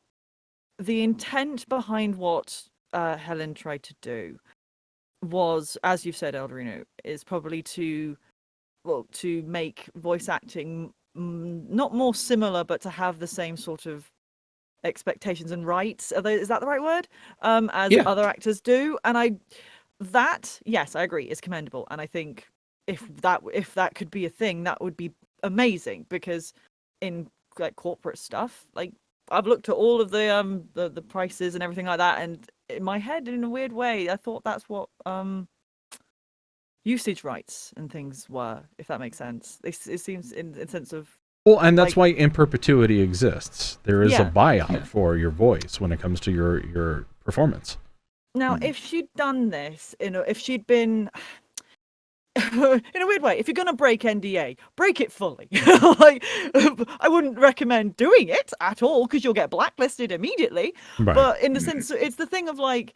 the intent behind what Helen tried to do was, as you've said, Eldurrino, is probably to make voice acting not more similar, but to have the same sort of expectations and rights. Is that the right word? As other actors do, and yes, I agree, is commendable, and I think if that could be a thing, that would be amazing, because in like corporate stuff, like I've looked at all of the prices and everything like that, and in my head, in a weird way, I thought that's what usage rights and things were, if that makes sense. It seems in sense of, well, and that's why in perpetuity exists. There is a buyout for your voice when it comes to your performance. Now, if she'd done this, if she'd been in a weird way, if you're gonna break NDA, break it fully. Like, I wouldn't recommend doing it at all, because you'll get blacklisted immediately. Right. But in the sense, it's the thing of like,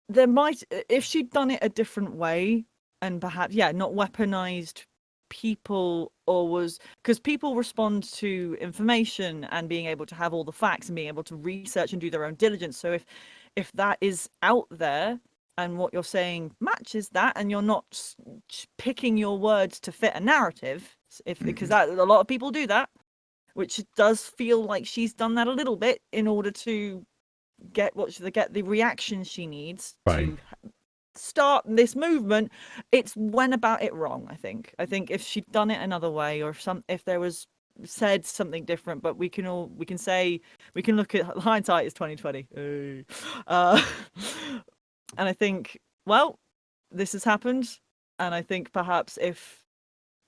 there might, if she'd done it a different way, and perhaps not weaponized people, or was, because people respond to information and being able to have all the facts and being able to research and do their own diligence. So if that is out there, and what you're saying matches that, and you're not picking your words to fit a narrative, because that, a lot of people do that, which does feel like she's done that a little bit in order to get the reaction she needs to start this movement. It's went about it wrong. I think if she'd done it another way, or if there was said something different, but we can look at hindsight is 2020. And I think, well, this has happened, and I think perhaps if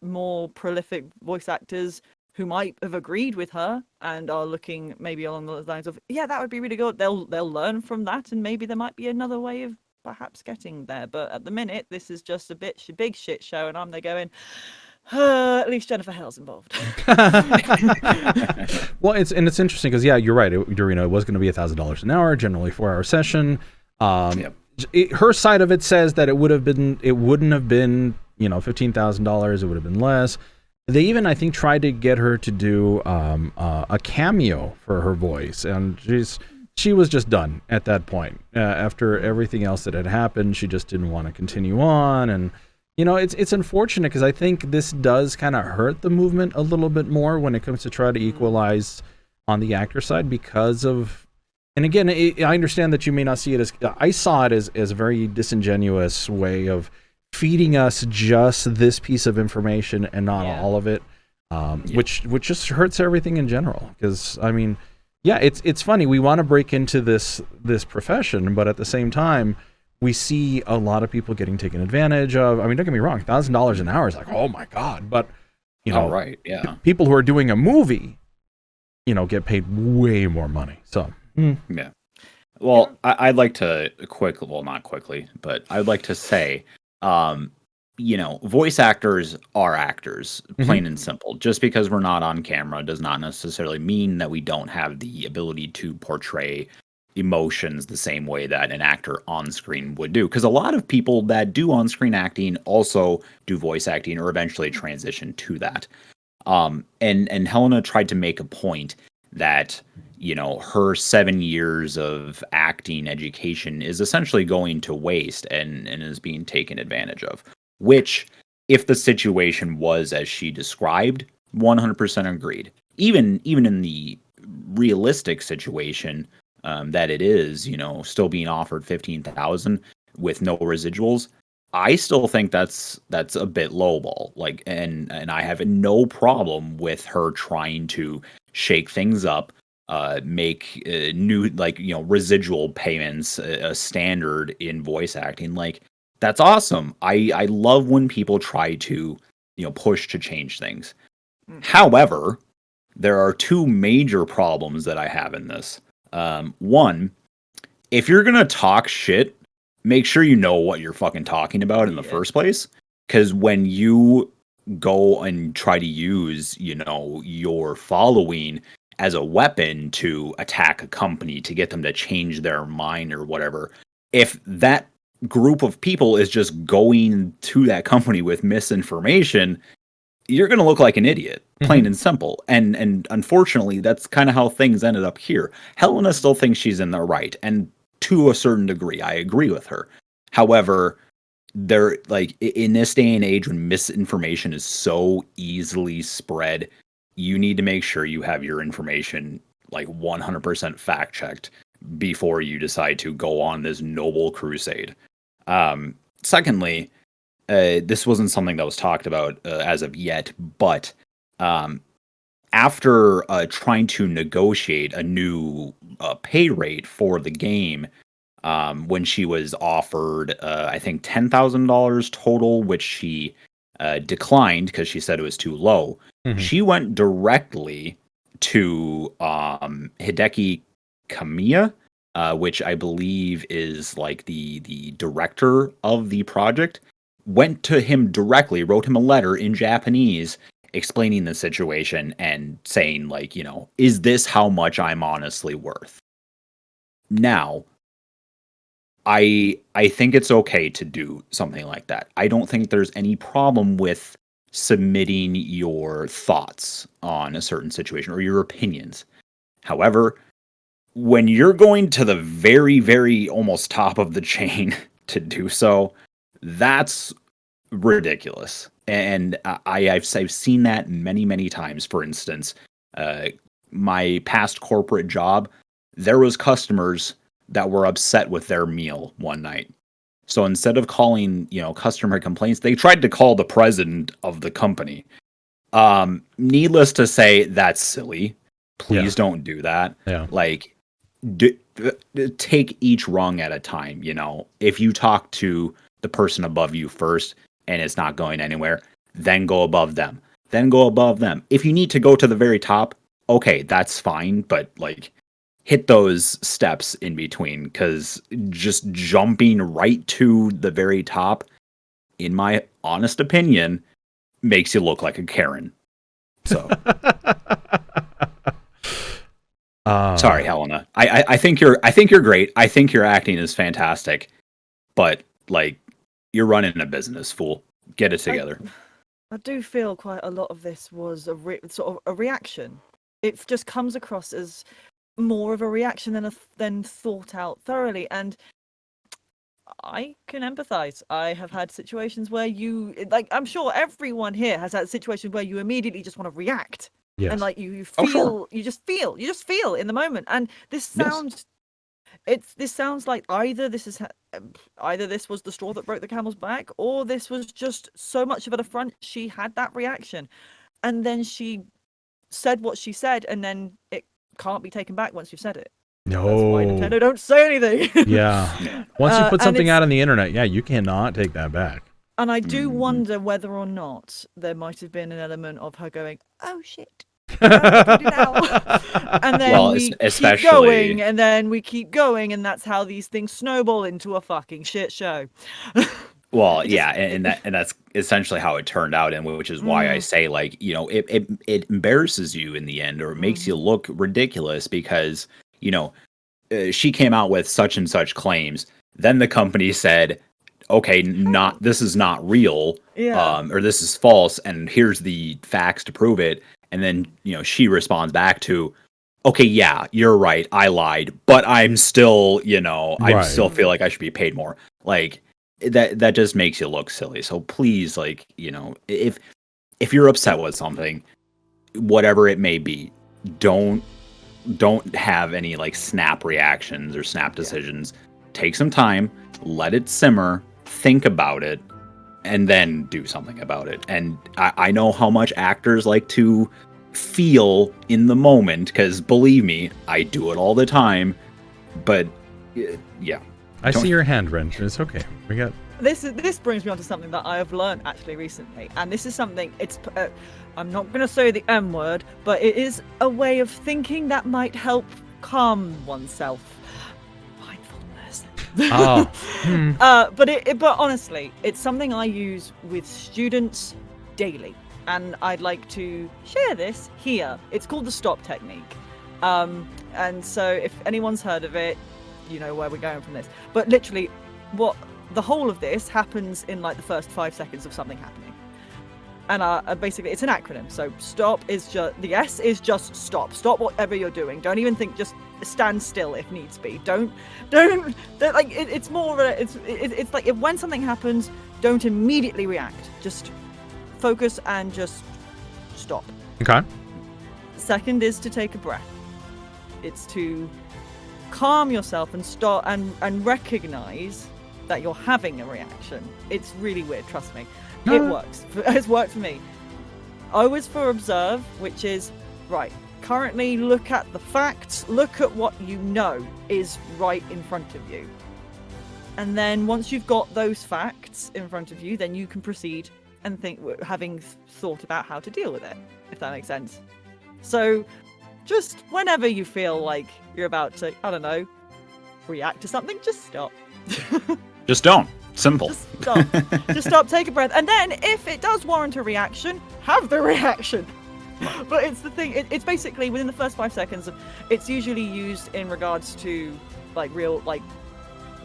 more prolific voice actors who might have agreed with her and are looking maybe along the lines of, that would be really good, they'll learn from that, and maybe there might be another way of perhaps getting there. But at the minute, this is just a big shit show, and I'm there going, at least Jennifer Hale's involved. Well, it's interesting because you're right, Eldurrino, it was going to be $1,000 an hour, generally 4-hour session. Her side of it says that it wouldn't have been, $15,000. It would have been less. They even, I think, tried to get her to do a cameo for her voice, and she was just done at that point. After everything else that had happened, she just didn't want to continue on. And, you know, it's unfortunate because I think this does kind of hurt the movement a little bit more when it comes to try to equalize on the actor side because of, and again, I understand that you may not see it as, I saw it as a very disingenuous way of feeding us just this piece of information and not all of it, which just hurts everything in general. Because, I mean, yeah, it's funny. We want to break into this profession, but at the same time, we see a lot of people getting taken advantage of. I mean, don't get me wrong, $1,000 an hour is like, oh my God. But, you know, people who are doing a movie, you know, get paid way more money. So, yeah. Well, I'd like to not quickly, but I'd like to say, you know, voice actors are actors, plain and simple. Just because we're not on camera does not necessarily mean that we don't have the ability to portray emotions the same way that an actor on screen would do. Because a lot of people that do on screen acting also do voice acting or eventually transition to that. And Helena tried to make a point that, you know, her 7 years of acting education is essentially going to waste and is being taken advantage of. Which, if the situation was as she described, 100% agreed. Even in the realistic situation that it is, you know, still being offered $15,000 with no residuals, I still think that's a bit lowball. Like, and I have no problem with her trying to shake things up, make new, like, you know, residual payments a standard in voice acting. Like, that's awesome. I love when people try to, you know, push to change things. However, there are two major problems that I have in this. One, if you're gonna talk shit, make sure you know what you're fucking talking about in the first place. Because when you go and try to use, you know, your following as a weapon to attack a company to get them to change their mind or whatever, if that group of people is just going to that company with misinformation, you're going to look like an idiot, plain and simple. And unfortunately, that's kind of how things ended up here. Helena still thinks she's in the right, and to a certain degree, I agree with her. However, there, like, in this day and age when misinformation is so easily spread, you need to make sure you have your information like 100% fact checked before you decide to go on this noble crusade. Secondly, this wasn't something that was talked about as of yet, but after trying to negotiate a new pay rate for the game, when she was offered, I think, $10,000 total, which she declined because she said it was too low, she went directly to Hideki Kamiya, which I believe is like the director of the project, went to him directly, wrote him a letter in Japanese explaining the situation and saying, like, you know, is this how much I'm honestly worth? Now, I think it's okay to do something like that. I don't think there's any problem with submitting your thoughts on a certain situation or your opinions. However, when you're going to the very, very almost top of the chain to do so, that's ridiculous. And I've seen that many, many times. For instance, my past corporate job, there was customers that were upset with their meal one night. So instead of calling, you know, customer complaints, they tried to call the president of the company. Needless to say, that's silly. Please don't do that. Like, take each rung at a time. You know, if you talk to the person above you first and it's not going anywhere, then go above them. Then go above them. If you need to go to the very top, okay, that's fine. But, like, hit those steps in between, because just jumping right to the very top, in my honest opinion, makes you look like a Karen. So, sorry, Helena. I think you're great. I think your acting is fantastic, but, like, you're running a business, fool. Get it together. I do feel quite a lot of this was sort of a reaction. It just comes across as more of a reaction than thought out thoroughly. And I can empathize. I have had situations where I'm sure everyone here has had situations where you immediately just want to react. Yes. And like you feel, you just feel in the moment. And this sounds, this sounds like either this was the straw that broke the camel's back, or this was just so much of an affront. She had that reaction, and then she said what she said, and then it can't be taken back once you've said it. No. That's why Nintendo don't say anything. Yeah. Once you put something out on the internet, you cannot take that back. And I do wonder whether or not there might have been an element of her going, "Oh shit." And then we keep going, and then we keep going, and that's how these things snowball into a fucking shit show. Well, yeah, and that's essentially how it turned out, and which is why I say, like, you know, it embarrasses you in the end, or it makes you look ridiculous because, you know, she came out with such and such claims. Then the company said, okay, this is not real, or this is false, and here's the facts to prove it. And then, you know, she responds back to, okay, yeah, you're right, I lied, but I'm still, you know, I still feel like I should be paid more. Like, that just makes you look silly. So please, like, you know, if you're upset with something, whatever it may be, don't have any like snap reactions or snap decisions. Take some time, let it simmer, think about it, and then do something about it. And I know how much actors like to feel in the moment, because believe me, I do it all the time. But yeah, I see your hand, Wrench. It's okay. We got this brings me on to something that I have learned actually recently, and this is something. It's I'm not going to say the M word, but it is a way of thinking that might help calm oneself. Mindfulness. But honestly, it's something I use with students daily, and I'd like to share this here. It's called the stop technique. And so if anyone's heard of it, you know where we're going from this. But literally, what the whole of this happens in like the first 5 seconds of something happening. And basically, it's an acronym. So stop is just, the S is just stop. Stop whatever you're doing. Don't even think, just stand still if needs be. Don't like, it's more, it's like if when something happens, don't immediately react. Just focus and just stop. Okay. Second is to take a breath. It's to calm yourself and start and recognize that you're having a reaction. It's really weird, trust me. It works. It's worked for me. O is for observe, which is, right, currently look at the facts, look at what you know is right in front of you. And then once you've got those facts in front of you, then you can proceed and think, having thought about how to deal with it, if that makes sense. So just whenever you feel like you're about to, I don't know, react to something, just stop. Just don't. Simple. Just stop. Just stop, take a breath. And then if it does warrant a reaction, have the reaction. But it's the thing, it's basically within the first 5 seconds. It's usually used in regards to like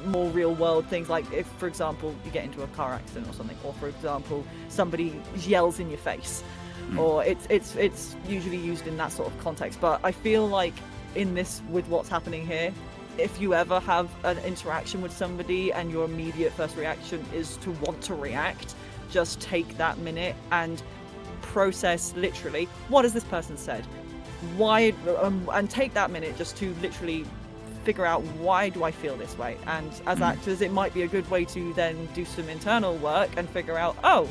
more real world things, like if, for example, you get into a car accident or something, or for example, somebody yells in your face. Or it's usually used in that sort of context. But I feel like in this, with what's happening here, if you ever have an interaction with somebody and your immediate first reaction is to want to react, just take that minute and process literally, what has this person said? Why, and take that minute just to literally figure out, why do I feel this way? And as actors, it might be a good way to then do some internal work and figure out, oh,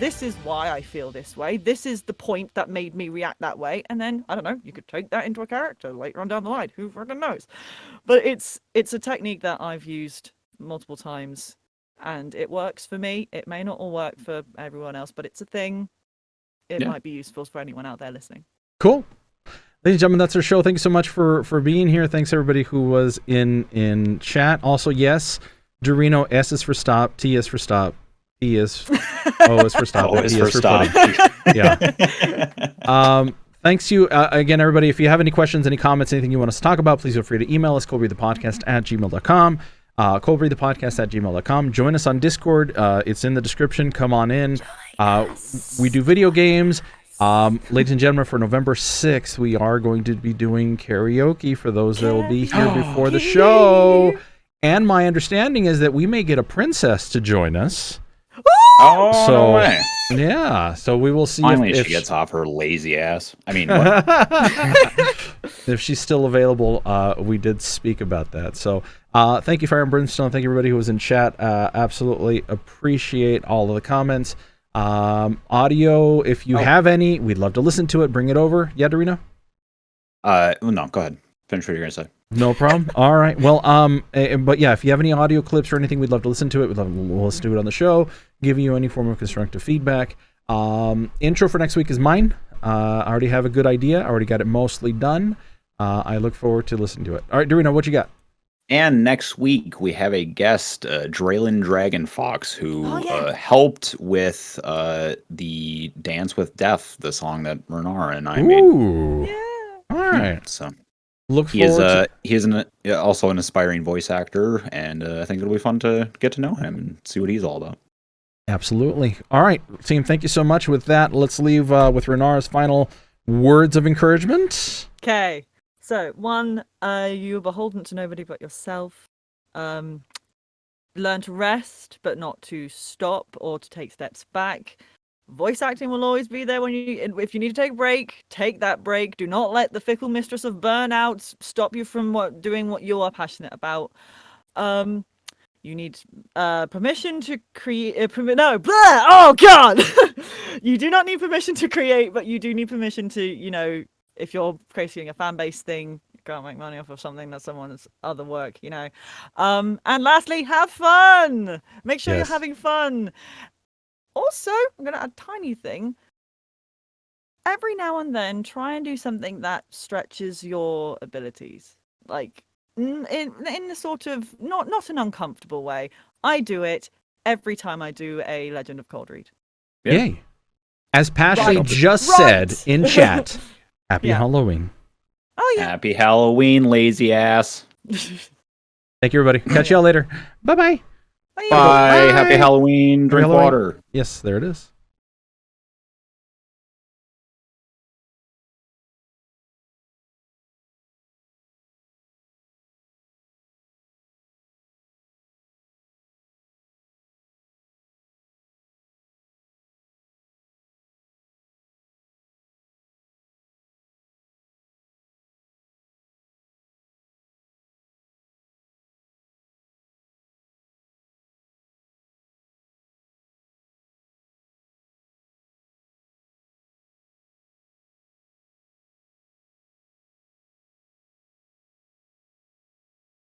this is why I feel this way. This is the point that made me react that way. And then, I don't know, you could take that into a character later on down the line. Who fucking knows? But it's a technique that I've used multiple times and it works for me. It may not all work for everyone else, but it's a thing. It might be useful for anyone out there listening. Cool. Ladies and gentlemen, that's our show. Thank you so much for being here. Thanks everybody who was in chat. Also, yes, Eldurrino, S is for stop, T is for stop. E is O is for stop. O is for stop. Yeah. Thanks you again, everybody. If you have any questions, any comments, anything you want us to talk about, please feel free to email us, ColdReadthePodcast@gmail.com. ColdReadthePodcast@gmail.com. Join us on Discord. It's in the description. Come on in. We do video games. Ladies and gentlemen, for November 6th, we are going to be doing karaoke for those that will be here before the show. And my understanding is that we may get a princess to join us. Oh, no way. Yeah, so we will see Finally, if she gets off her lazy ass. I mean, what? if she's still available. We did speak about that. So thank you, Fire and Brimstone. Thank you, everybody who was in chat. Absolutely appreciate all of the comments. Audio, if you have any, we'd love to listen to it. Bring it over. Yeah, Eldurrino? No, go ahead. Finish what you're going to say. No problem. All right. Well, but yeah, if you have any audio clips or anything, we'd love to listen to it. We'll listen to it on the show, give you any form of constructive feedback. Intro for next week is mine. I already have a good idea. I already got it mostly done. I look forward to listening to it. All right, Eldurrino, what you got? And next week, we have a guest, Draylen Dragon Fox, who helped with the Dance with Death, the song that Renara and I made. Ooh. Yeah. All right. So look forward he is also an aspiring voice actor, and I think it'll be fun to get to know him and see what he's all about. Absolutely. All right, team, thank you so much. With that, let's leave with Renara's final words of encouragement. Okay. So, one, you are beholden to nobody but yourself. Learn to rest, but not to stop or to take steps back. Voice acting will always be there if you need to take a break, take that break. Do not let the fickle mistress of burnout stop you from doing what you are passionate about. You need permission to create. Oh God! You do not need permission to create, but you do need permission to, if you're creating a fan base thing, you can't make money off of something that's someone's other work, And lastly, have fun. Make sure you're having fun. Also, I'm going to add a tiny thing. Every now and then, try and do something that stretches your abilities. Like, in the sort of, not an uncomfortable way. I do it every time I do a Legend of Cold Read. Yay. As Pashley just said in chat, Happy Halloween. Oh, yeah. Happy Halloween, lazy ass. Thank you, everybody. Catch y'all later. Bye-bye. Bye. Happy Halloween. Drink water. Yes, there it is.